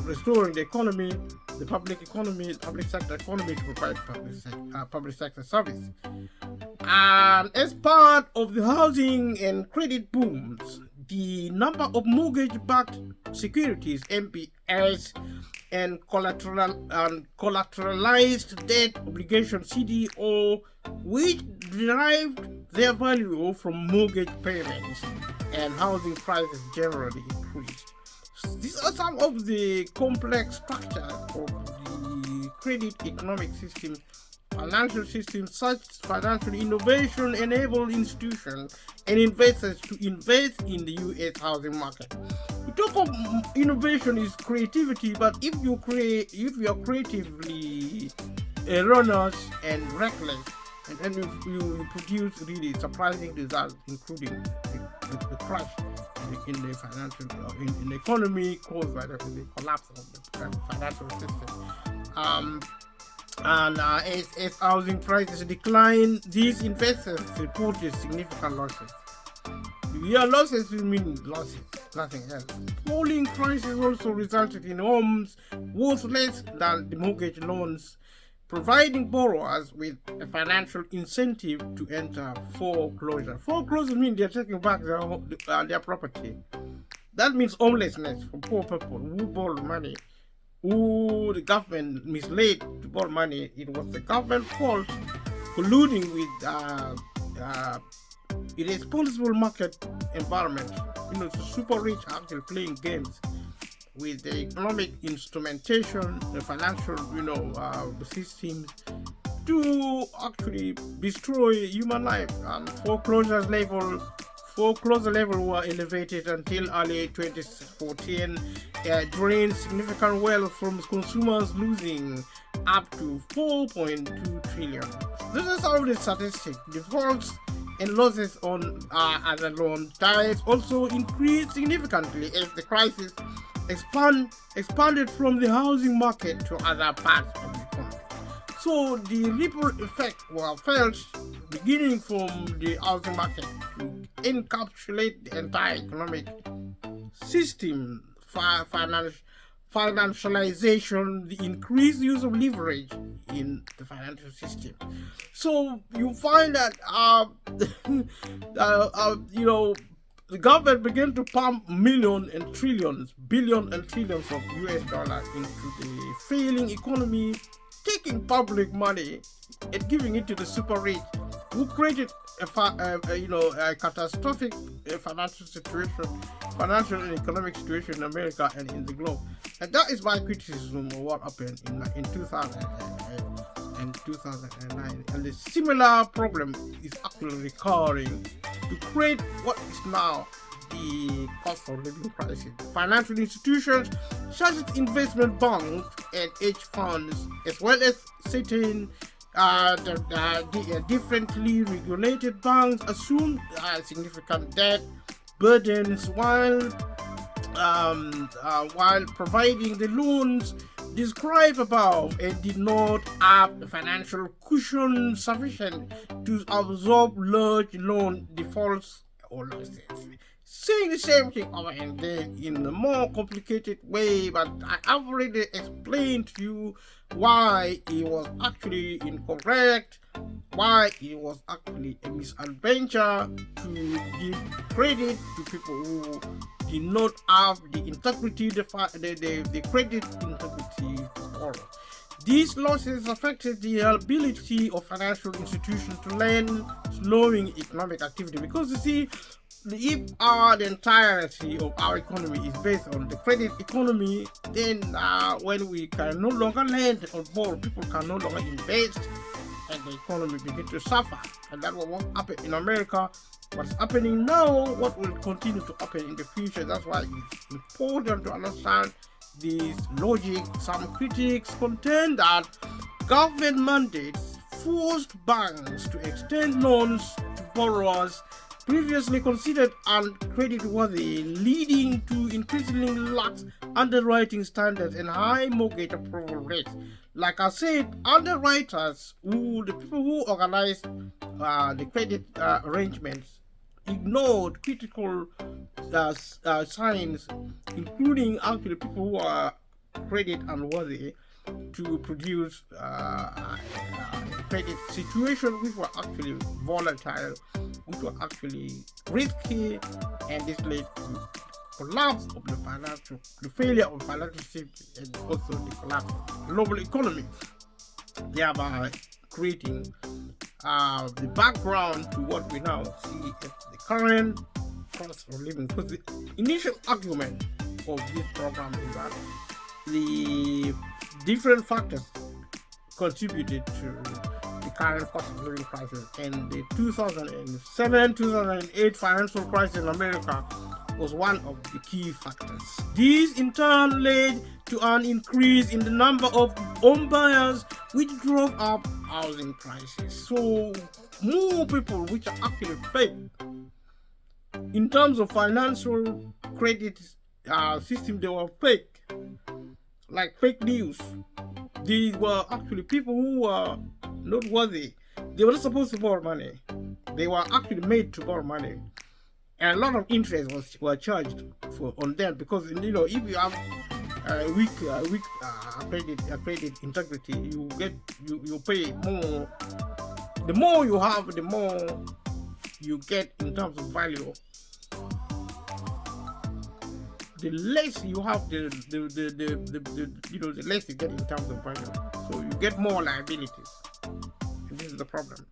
restoring the economy, the public economy, public sector economy to provide public sector service. And as part of the housing and credit booms, the number of mortgage-backed securities (MBS) and collateralized debt obligation (CDO), which derived their value from mortgage payments and housing prices generally increased. These are some of the complex structures of the credit economic system. Financial systems such as financial innovation enable institutions and investors to invest in the U.S. housing market. We talk of innovation is creativity, but if you are creatively erroneous and reckless, and you produce really surprising results, including the crash in the financial in the economy caused by the collapse of the financial system. As housing prices decline, these investors reported significant losses. Losses will mean losses, nothing else. Falling prices also resulted in homes worth less than the mortgage loans, providing borrowers with a financial incentive to enter foreclosure. Foreclosure means they're taking back their property. That means homelessness for poor people who borrow money, who the government misled to borrow money. It was the government's fault, colluding with irresponsible market environment. The super rich actually playing games with the economic instrumentation, the financial, systems to actually destroy human life. And foreclosure level were elevated until early 2014, drained significant wealth from consumers, losing up to 4.2 trillion. This is how the statistics. Defaults and losses on other loan types also increased significantly as the crisis expanded from the housing market to other parts of the economy. So the ripple effect was felt beginning from the housing market to encapsulate the entire economic system, financialization, the increased use of leverage in the financial system. So you find that the government began to pump billions and trillions of US dollars into the failing economy, taking public money and giving it to the super rich, who created a catastrophic financial and economic situation in America and in the globe. And that is my criticism of what happened in 2008 and 2009. And the similar problem is actually recurring to create what is now the cost of living crisis. Financial institutions such as investment banks and hedge funds, as well as certain differently regulated banks, assumed significant debt burdens while providing the loans described above, and did not have the financial cushion sufficient to absorb large loan defaults or losses. Saying the same thing over and again in a more complicated way, but I've already explained to you why it was actually incorrect, why it was actually a misadventure to give credit to people who did not have the integrity, the credit integrity to borrow. These losses affected the ability of financial institutions to lend, slowing economic activity. Because you see, if the entirety of our economy is based on the credit economy, then when we can no longer lend or borrow, people can no longer invest, and the economy begins to suffer. And that was what happened in America, what's happening now, what will continue to happen in the future. That's why it's important to understand this logic. Some critics contend that government mandates forced banks to extend loans to borrowers, previously considered uncreditworthy, leading to increasingly lax underwriting standards and high mortgage approval rates. Like I said, underwriters, the people who organized the credit arrangements, ignored critical signs, including actually people who are credit unworthy, to produce credit situations which were actually volatile, which were actually risky, and this led to collapse of the failure of financial safety, and also the collapse of the global economy, thereby creating the background to what we now see as the current cost of living. Because the initial argument of this program is that the different factors contributed to the current cost of living crisis, and the 2007-2008 financial crisis in America was one of the key factors. This in turn led to an increase in the number of home buyers, which drove up housing prices. So more people which are actually fake in terms of financial credit system, they were fake, like fake news. These were actually people who were not worthy. They were not supposed to borrow money. They were actually made to borrow money, and a lot of interest were charged on them, because if you have weak credit integrity, you pay more. The more you have, the more you get in terms of value. The less you have, the less you get in terms of value. So you get more liabilities, and this is the problem.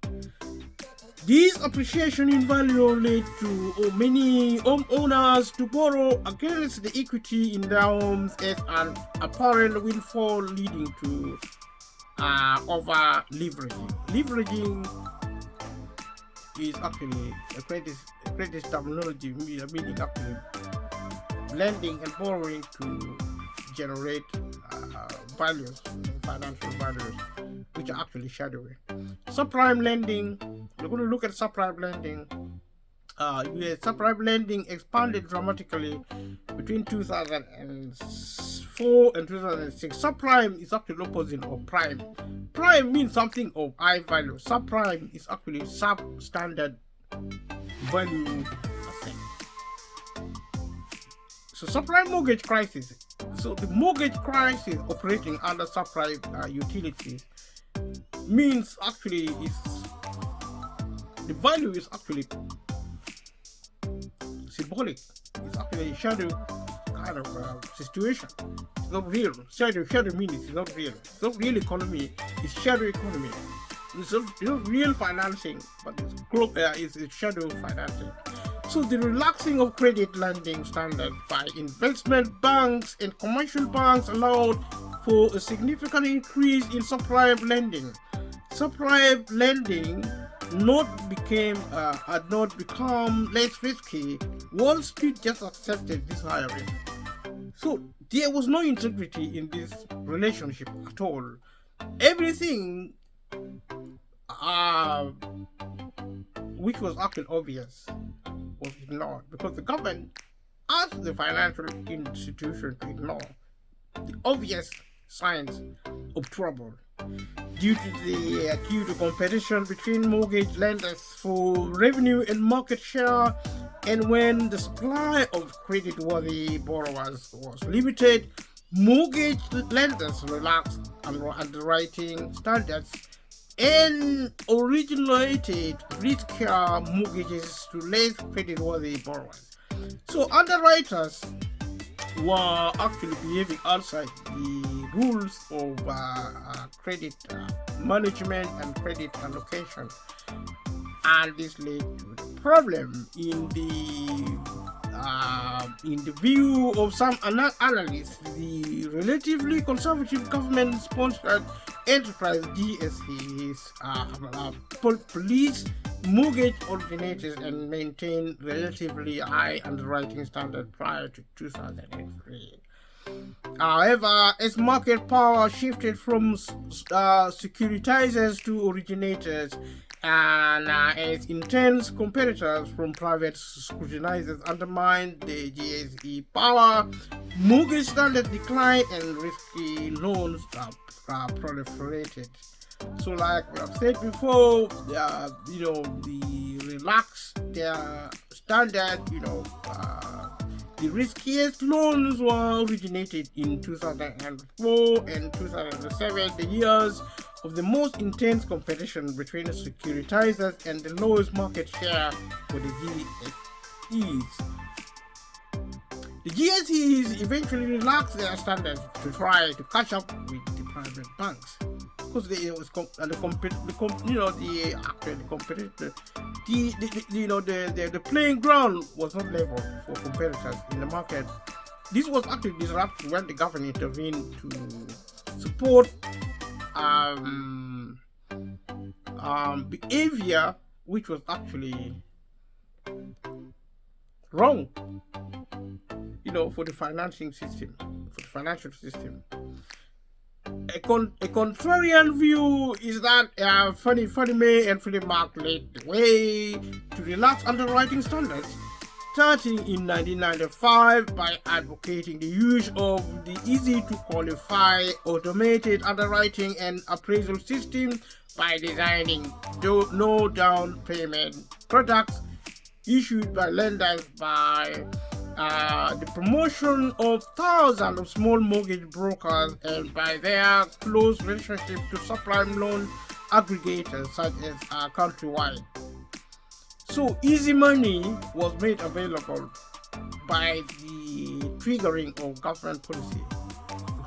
This appreciation in value led to many homeowners to borrow against the equity in their homes as an apparent windfall, leading to over leveraging. Leveraging is actually a credit terminology, meaning actually lending and borrowing to generate values, financial values, which are actually shadowy. Subprime lending, we're going to look at subprime lending. Subprime lending expanded dramatically between 2004 and 2006. Subprime is actually opposite of prime. Prime means something of high value. Subprime is actually substandard value asset. So subprime mortgage crisis. So the mortgage crisis operating under subprime utilities means actually the value is actually symbolic. It's actually a shadow kind of situation. It's not real. Shadow means it's not real. It's not real economy. It's shadow economy. It's not real financing, but it's shadow financing. So the relaxing of credit lending standards by investment banks and commercial banks allowed for a significant increase in subprime lending. Subprime lending had not become less risky. Wall Street just accepted this higher risk. So there was no integrity in this relationship at all. Everything which was actually obvious was ignored, because the government asked the financial institution to ignore the obvious signs of trouble due to competition between mortgage lenders for revenue and market share, and when the supply of credit-worthy borrowers was limited, mortgage lenders relaxed underwriting standards and originated riskier mortgages to less creditworthy borrowers. So underwriters were actually behaving outside the rules of credit management and credit allocation, and this led to the problem in the view of some analysts. The relatively conservative government-sponsored enterprise GSEs police mortgage originators and maintain relatively high underwriting standards prior to 2003. However, as market power shifted from securitizers to originators, and its intense competitors from private scrutinizers undermined the GSE power. Mortgage standards declined and risky loans proliferated. So, like we have said before, the relaxed their standard, the riskiest loans were originated in 2004 and 2007, the years of the most intense competition between the securitizers and the lowest market share for the GSEs. The GSEs eventually relaxed their standards to try to catch up with the private banks, because the playing ground was not level for competitors in the market. This was actually disrupted when the government intervened to support behavior which was actually wrong, for the financial system. A contrarian view is that Fannie Mae and Freddie Mac led the way to relax underwriting standards, starting in 1995 by advocating the use of the easy-to-qualify automated underwriting and appraisal system by designing no down payment products issued by lenders, by the promotion of thousands of small mortgage brokers, and by their close relationship to subprime loan aggregators such as Countrywide. So easy money was made available by the triggering of government policy.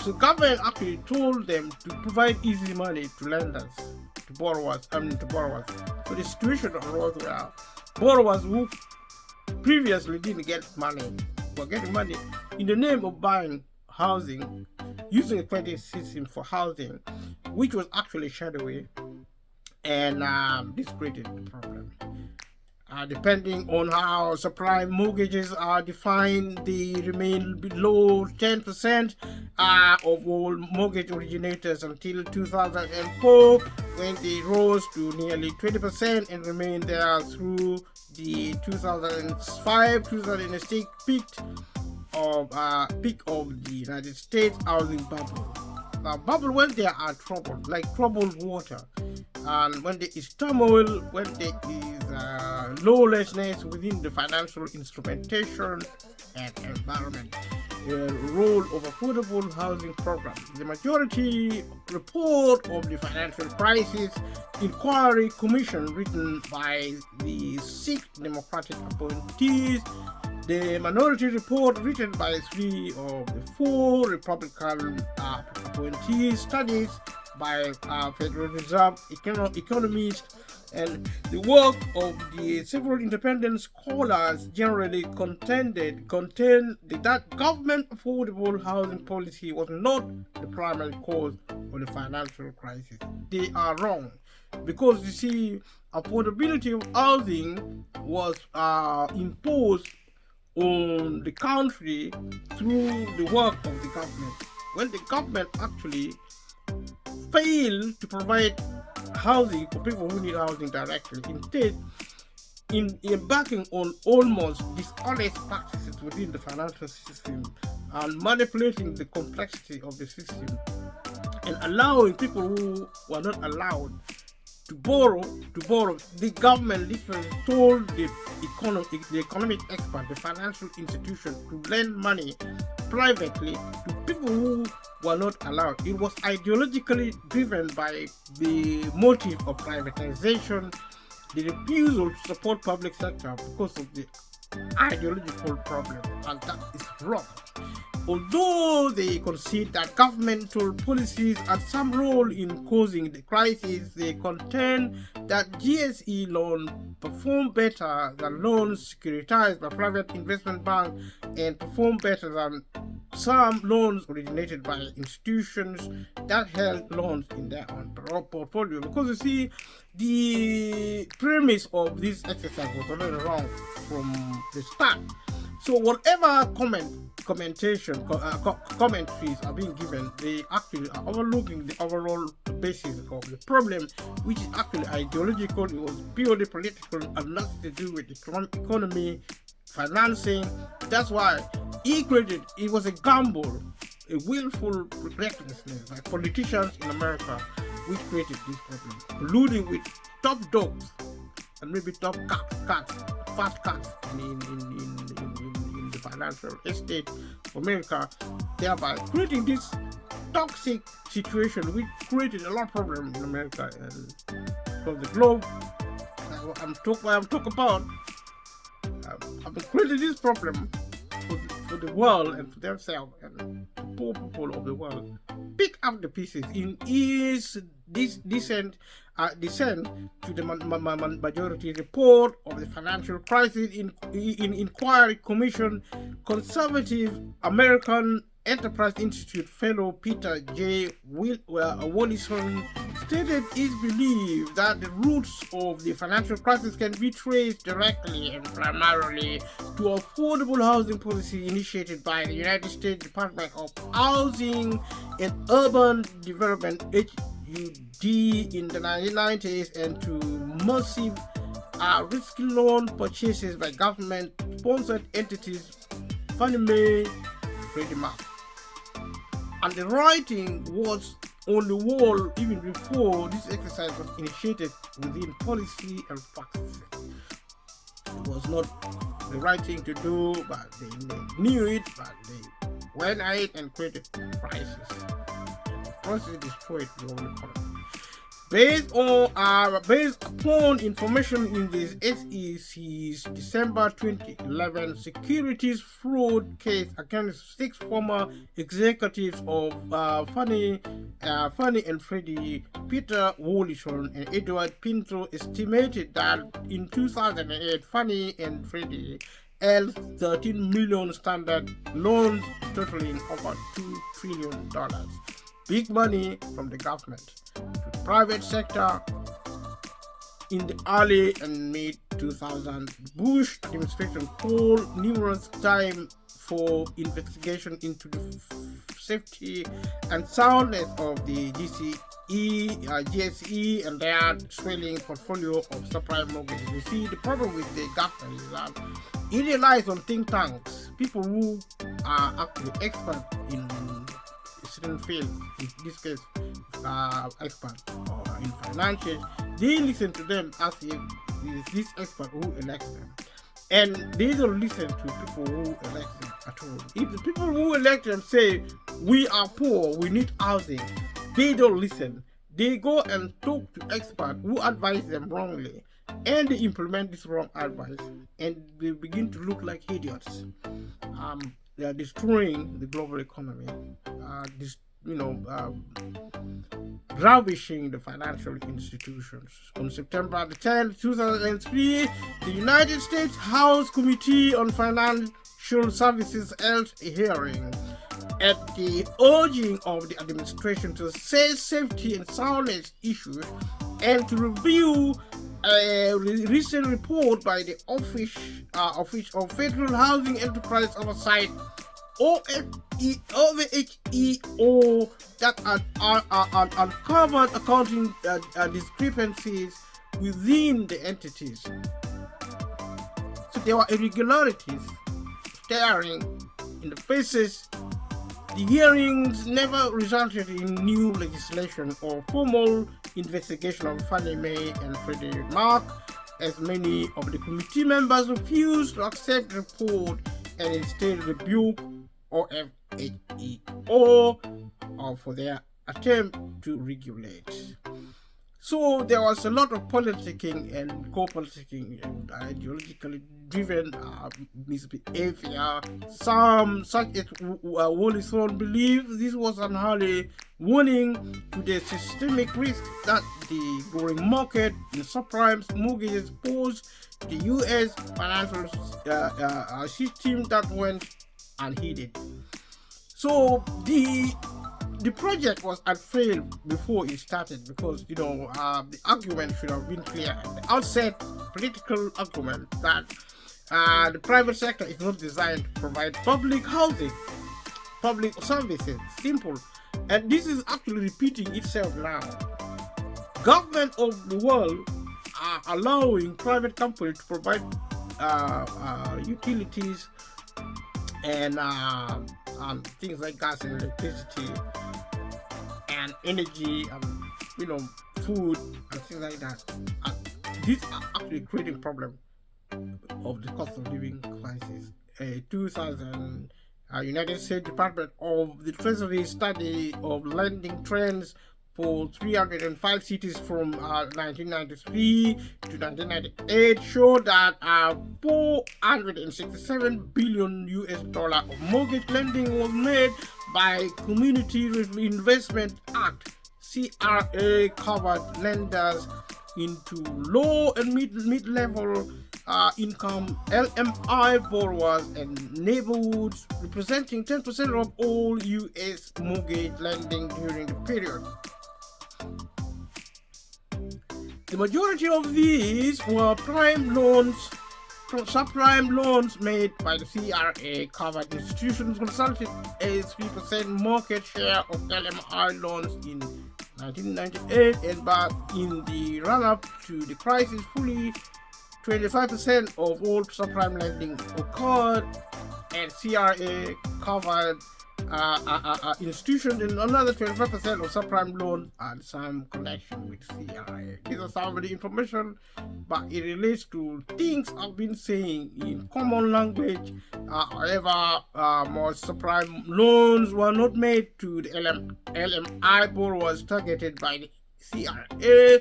So government actually told them to provide easy money to lenders, to borrowers. So the situation arose where borrowers who previously didn't get money were getting money in the name of buying housing, using a credit system for housing, which was actually shadowy, and this created the problem. Depending on how subprime mortgages are defined, they remain below 10% of all mortgage originators until 2004, when they rose to nearly 20% and remained there through the 2005-2006 peak of the United States housing bubble. Now, bubble, when there are trouble, like troubled water, and when there is turmoil, when there is lawlessness within the financial instrumentation and environment, the role of affordable housing program. The majority report of the Financial Crisis Inquiry Commission, written by the 6 Democratic appointees, the minority report written by 3 of the 4 Republican appointees, studies by Federal Reserve economists, and the work of the several independent scholars generally contained that government affordable housing policy was not the primary cause of the financial crisis. They are wrong, because you see, affordability of housing was imposed on the country through the work of the government. When the government actually failed to provide housing for people who need housing directly, instead in embarking on almost dishonest practices within the financial system and manipulating the complexity of the system and allowing people who were not allowed to borrow. The government literally told the economic expert, the financial institution, to lend money privately to people who were not allowed. It was ideologically driven by the motive of privatization, the refusal to support public sector because of the ideological problem, and that is wrong. Although they concede that governmental policies had some role in causing the crisis, they contend that GSE loans perform better than loans securitized by private investment banks and perform better than some loans originated by institutions that held loans in their own portfolio. Because you see, the premise of this exercise was already wrong from the start. So whatever commentaries are being given, they actually are overlooking the overall basis of the problem, which is actually ideological. It was purely political and nothing to do with economy, financing. That's why it was a gamble, a willful recklessness by politicians in America, which created this problem, colluding with top dogs and maybe top fat cats in the financial estate of America, thereby creating this toxic situation which created a lot of problems in America and from the globe. I'm talking about. I've created this problem for the world and for themselves and the poor people of the world. Pick up the pieces in this descent to the majority report of the financial crisis in inquiry commission. Conservative American Enterprise Institute fellow Peter J. Wollison stated his belief that the roots of the financial crisis can be traced directly and primarily to affordable housing policy initiated by the United States Department of Housing and Urban Development HUD in the 1990s and to massive risky loan purchases by government-sponsored entities, Fannie Mae, Freddie Mac. And the writing was on the wall even before this exercise was initiated within policy and practices. It was not the right thing to do, but they knew it, but they went ahead and created crisis. The process destroyed the global economy. Based upon information in the SEC's December 2011 securities fraud case against 6 former executives of Fannie and Freddie, Peter Wollison and Edward Pinto estimated that in 2008 Fannie and Freddie held 13 million standard loans totaling over $2 trillion. Big money from the government to the private sector. In the early and mid 2000s, Bush administration called numerous times for investigation into the safety and soundness of the GSE and their swelling portfolio of subprime mortgages. You see, the problem with the government is that it relies on think tanks, people who are actually experts in certain fields, in this case expert in financial. They listen to them as if this expert who elects them, and they don't listen to people who elect them at all. If the people who elect them say we are poor, we need housing, they don't listen. They go and talk to experts who advise them wrongly, and they implement this wrong advice, and they begin to look like idiots. They are destroying the global economy, ravishing the financial institutions. On September the 10th, 2003, the United States House Committee on Financial Services held a hearing at the urging of the administration to assess safety and soundness issues and to review a recent report by the Office of Federal Housing Enterprise Oversight, OFHEO, that uncovered accounting discrepancies within the entities. So there were irregularities staring in the faces. The hearings never resulted in new legislation or formal investigation of Fannie Mae and Freddie Mac, as many of the committee members refused to accept the report and instead rebuked OFHEO for their attempt to regulate. So there was a lot of politicking and co-politicking and ideologically driven misbehavior. Some, such as Wollison, believe this was an early warning to the systemic risk that the growing market in subprime mortgages posed to the U.S. financial system that went unheeded. So the project was unveiled before it started because the argument should have been clear at the outset, political argument that the private sector is not designed to provide public housing, public services. Simple. And this is actually repeating itself now. Government of the world are allowing private companies to provide utilities and things like gas and electricity and energy and food and things like that. These are actually creating problem of the cost of living crisis. 2000 United States Department of the Treasury study of lending trends for 305 cities from 1993 to 1998 showed that 467 billion US dollar of mortgage lending was made by Community Investment Act (CRA) covered lenders into low and mid-level income LMI borrowers and neighborhoods, representing 10% of all U.S. mortgage lending during the period. The majority of these were prime loans, subprime loans made by the CRA covered institutions, resulted a 3% market share of LMI loans in 1998, and but in the run-up to the crisis, fully 25% of all subprime lending occurred, and CRA covered institutions, and another 25% of subprime loans had some connection with CRA. These are some of the information, but it relates to things I've been saying in common language. However, most subprime loans were not made to the LMI borrowers targeted by the CRA,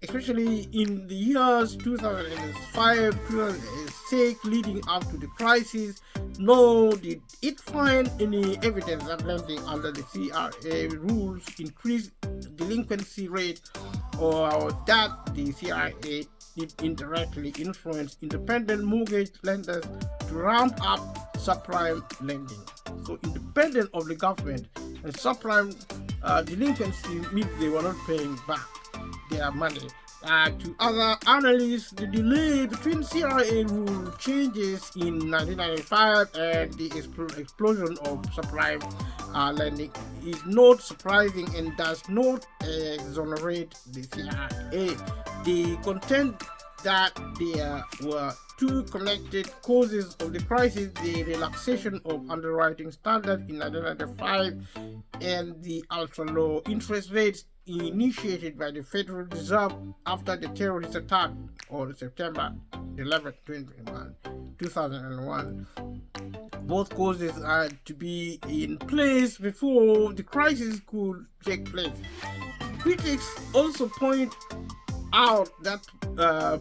especially in the years 2005, 2006, leading up to the crisis. Nor did it find any evidence that lending under the CRA rules increased delinquency rate, or that the CRA did indirectly influence independent mortgage lenders to ramp up subprime lending. So independent of the government, and subprime delinquency means they were not paying back their money. To other analysts, the delay between CRA rule changes in 1995 and the explosion of subprime lending is not surprising and does not exonerate the CRA. The content that there were two connected causes of the crisis: the relaxation of underwriting standards in 1995 and the ultra-low interest rates initiated by the Federal Reserve after the terrorist attack on September 11, 2001. Both causes are to be in place before the crisis could take place. Critics also point out that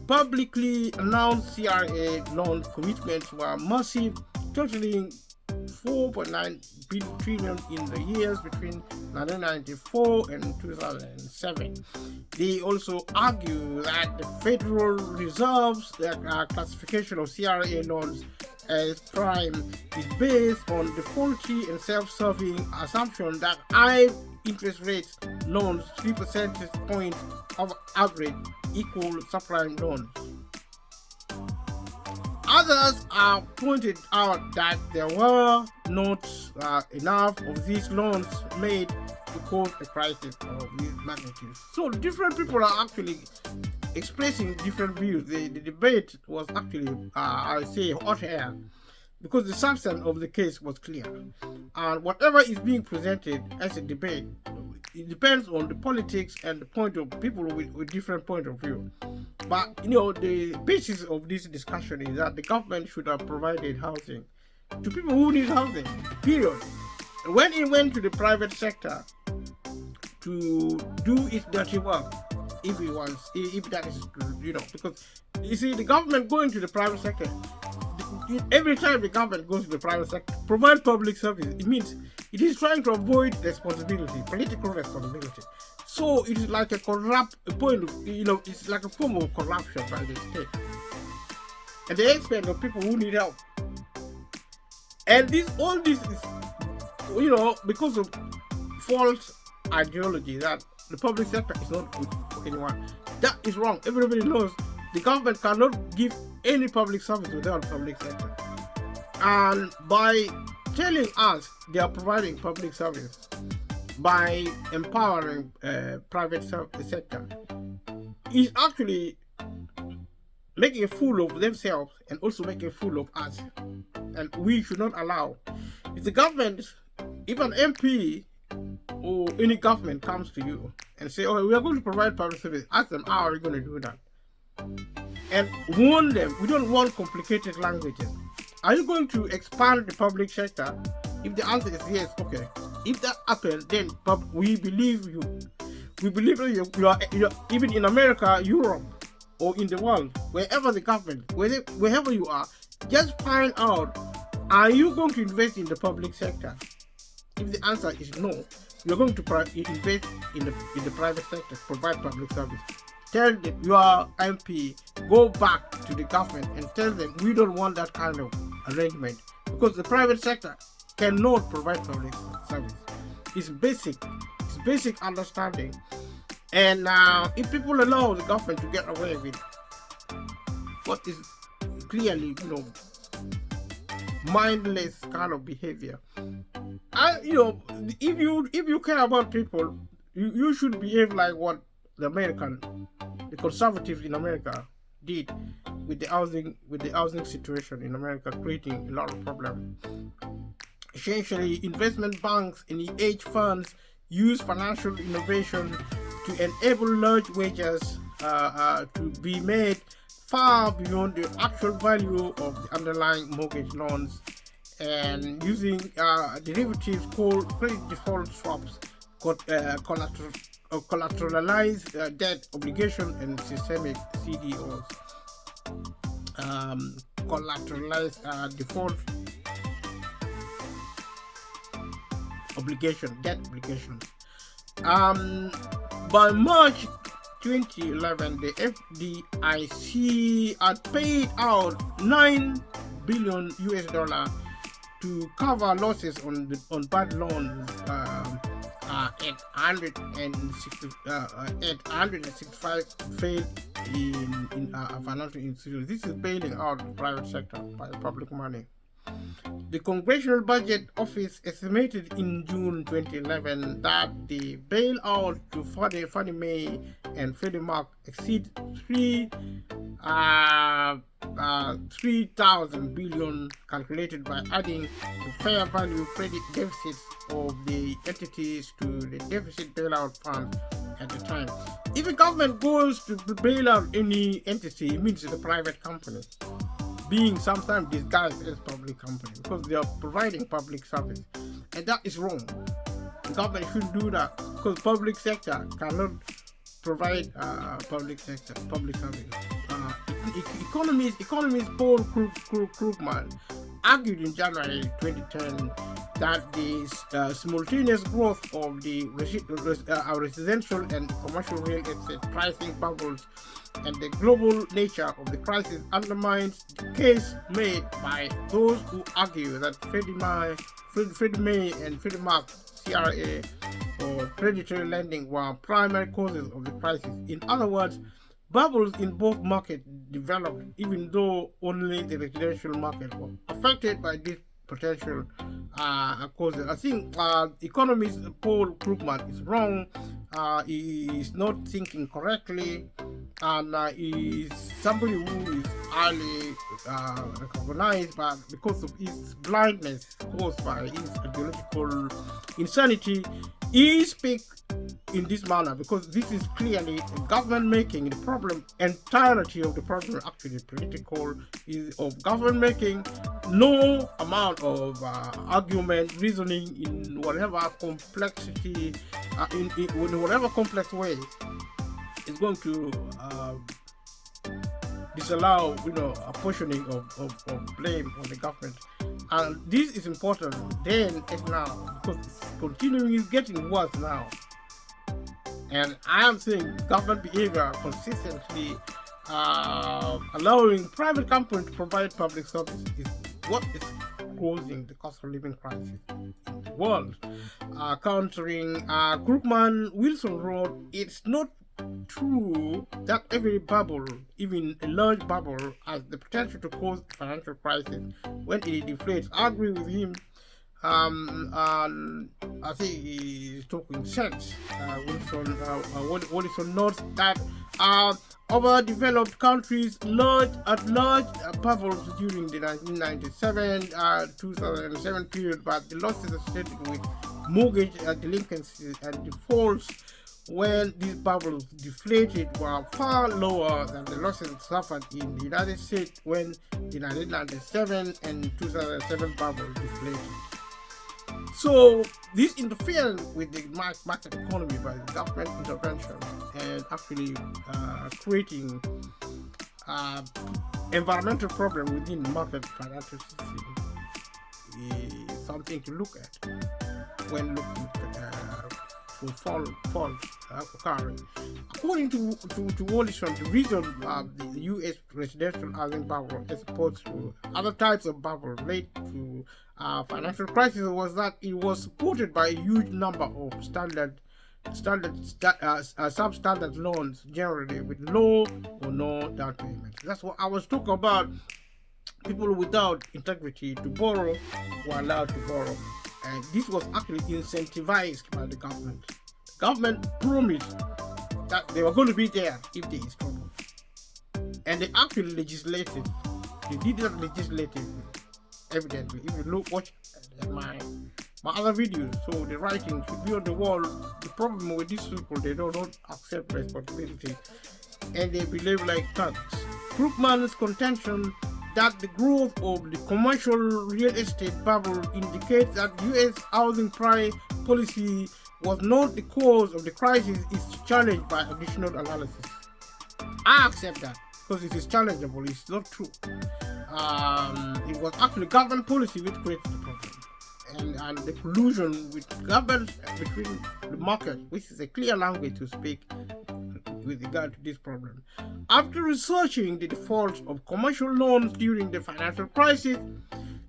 publicly announced CRA loan commitments were massive, totaling 4.9 trillion in the years between 1994 and 2007. They also argue that the Federal Reserve's classification of CRA loans as prime is based on the faulty and self-serving assumption that high interest rates loans 3 percentage points of average equal subprime loans. Others have pointed out that there were not enough of these loans made to cause a crisis of this magnitude. So different people are actually expressing different views. The debate was actually, I say, hot air, because the substance of the case was clear. And whatever is being presented as a debate, it depends on the politics and the point of people with different point of view. But the basis of this discussion is that the government should have provided housing to people who need housing, period. When it went to the private sector to do its dirty work, if that is, because you see, the government going to the private sector, every time the government goes to the private sector, provide public service, it means it is trying to avoid responsibility, political responsibility. So it is like a corrupt point of, it's like a form of corruption by the state at the expense of people who need help. And all this is, because of false ideology that the public sector is not good for anyone. That is wrong. Everybody knows the government cannot give any public service without public sector. And by telling us they are providing public service, by empowering private sector, is actually making a fool of themselves and also making a fool of us. And we should not allow. If the government, if an MP or any government comes to you and say, "Oh, we are going to provide public service," ask them, "How are you going to do that?" And warn them. We don't want complicated languages. Are you going to expand the public sector? If the answer is yes, okay. If that happens, then we believe you. We believe you. You are even in America, Europe, or in the world, wherever the government, wherever you are, just find out: are you going to invest in the public sector? If the answer is no, you're going to invest in the private sector, provide public service. Tell them, your MP, go back to the government and tell them we don't want that kind of arrangement, because the private sector cannot provide public service. It's basic understanding. And if people allow the government to get away with what is clearly, mindless kind of behavior, if you care about people, you should behave like what the conservatives in America did with the housing situation in America, creating a lot of problems. Essentially, investment banks and hedge funds use financial innovation to enable large wages to be made far beyond the actual value of the underlying mortgage loans, and using derivatives called credit default swaps, collateralized debt obligation, and systemic CDOs. Collateralized default debt obligations. By March 2011, the FDIC had paid out $9 billion to cover losses on bad loans at 165 failed in financial institutions. This is bailing out the private sector by public money. The Congressional Budget Office estimated in June 2011 that the bailout to Fannie Mae and Freddie Mac exceed $3,000 billion, calculated by adding the fair value credit deficits of the entities to the deficit bailout fund at the time. If a government goes to bail out any entity, it means it's a private company, being sometimes disguised as public company, because they are providing public service, and that is wrong. The government shouldn't do that, because public sector cannot provide public service. Economist Paul Krugman argued in January 2010 that the simultaneous growth of the residential and commercial real estate pricing bubbles and the global nature of the crisis undermines the case made by those who argue that Freddie Mae and Freddie Mac CRA or predatory lending were primary causes of the crisis. In other words, bubbles in both markets developed even though only the residential market was affected by this potential causes. I think economist Paul Krugman is wrong. He is not thinking correctly, and he is somebody who is highly recognized, but because of his blindness caused by his ideological insanity, he speaks in this manner, because this is clearly government making the problem. Entirety of the problem actually political, is of government making. No amount of argument, reasoning in whatever complexity, in whatever complex way, is going to disallow apportioning of blame on the government. And this is important then and now, because it's continuing, is getting worse now. And I am saying government behavior consistently allowing private companies to provide public service is what is causing the cost of living crisis in the world. Countering Krugman, Wilson wrote, "It's not true that every bubble, even a large bubble, has the potential to cause a financial crisis when it deflates. I agree with him. And I think he's talking sense. Wilson notes that overdeveloped countries large bubbles during the 1997-2007 period, but the losses associated with mortgage delinquencies and defaults when these bubbles deflated were far lower than the losses suffered in the United States when the 1997 and 2007 bubbles deflated. So this interference with the market economy by the government intervention and actually creating environmental problem within market financial system is something to look at when looking for faults occurring. According to Wallison, the reason the U.S. residential housing bubble, as opposed to other types of bubble led to financial crisis, was that it was supported by a huge number of substandard loans, generally with low or no down payment. That's what I was talking about. People without integrity to borrow were allowed to borrow. And this was actually incentivized by the government. The government promised that they were going to be there if there is trouble. And they actually legislated. They did that legislatively, evidently. If you watch my other videos, so the writing should be on the wall. The problem with these people, they don't accept responsibility. And they behave like thugs. Krugman's contention that the growth of the commercial real estate bubble indicates that U.S. housing price policy was not the cause of the crisis is challenged by additional analysis. I accept that because it is challengeable. It's not true. It was actually government policy which created the problem, and the collusion with government between the market, which is a clear language to speak with regard to this problem. After researching the defaults of commercial loans during the financial crisis,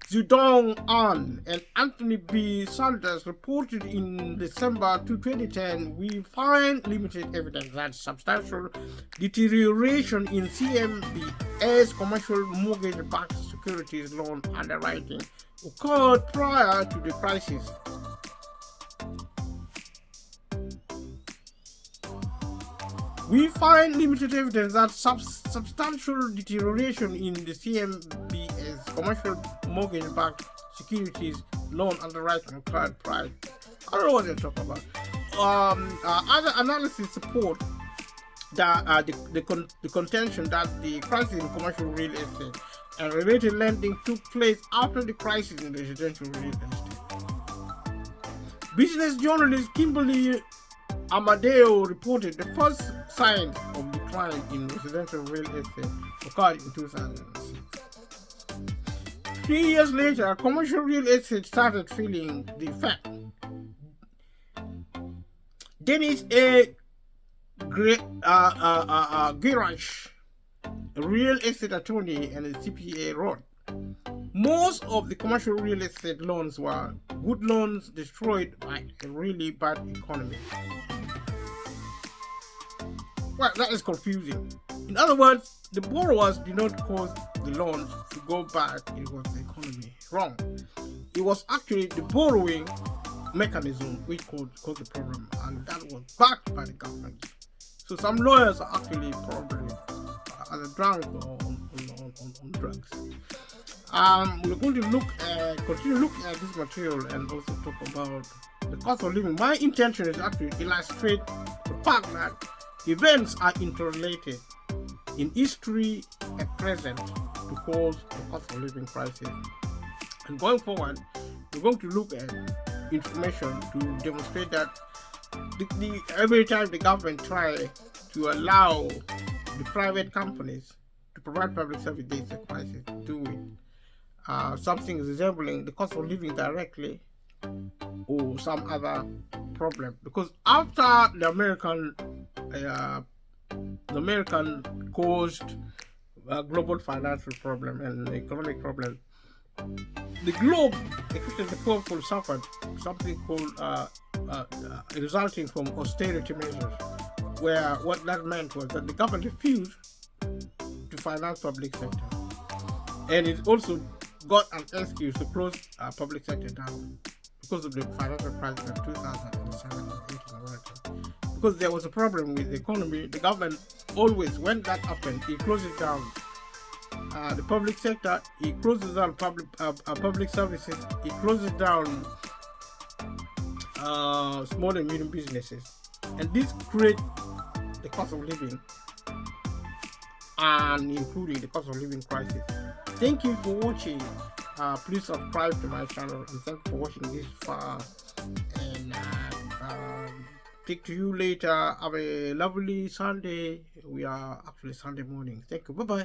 Zudong An and Anthony B. Sanders reported in December 2010, we find limited evidence that substantial deterioration in CMBS commercial mortgage-backed securities loan underwriting occurred prior to the crisis. We find limited evidence that substantial deterioration in the CMBS commercial mortgage-backed securities loan underwriting occurred prior. I don't know what they're talking about. Other analysis support the contention that the crisis in commercial real estate and related lending took place after the crisis in residential real estate. Business journalist Kimberly Amadeo reported the first signs of decline in residential real estate occurred in 2006. 3 years later, commercial real estate started feeling the effect. Dennis A. Girash, a real estate attorney and a CPA, wrote, most of the commercial real estate loans were good loans destroyed by a really bad economy. Well, that is confusing. In other words, the borrowers did not cause the loans to go bad, it was the economy. Wrong. It was actually the borrowing mechanism which caused the problem, and that was backed by the government. So some lawyers are actually probably either drunk or on drugs. We're going to continue looking at this material and also talk about the cost of living. My intention is actually to illustrate the fact that events are interrelated in history and present to cause the cost of living crisis. And going forward, we're going to look at information to demonstrate that every time the government tries to allow the private companies to provide public service, there is a crisis to it. Something resembling the cost of living directly or some other problem. Because after the American caused a global financial problem and economic problem, the globe, especially the poor people, suffered something called resulting from austerity measures. where what that meant was that the government refused to finance public sector, and it also got an excuse to close public sector down because of the financial crisis of 2007 and 8 in America. Because there was a problem with the economy, the government always, when that happened, it closes down the public sector, it closes down public services, it closes down small and medium businesses, and this creates the cost of living and including the cost of living crisis. Thank you for watching. Please subscribe to my channel, and thank you for watching this far, and speak to you later. Have a lovely Sunday. We are actually Sunday morning. Thank you. Bye bye.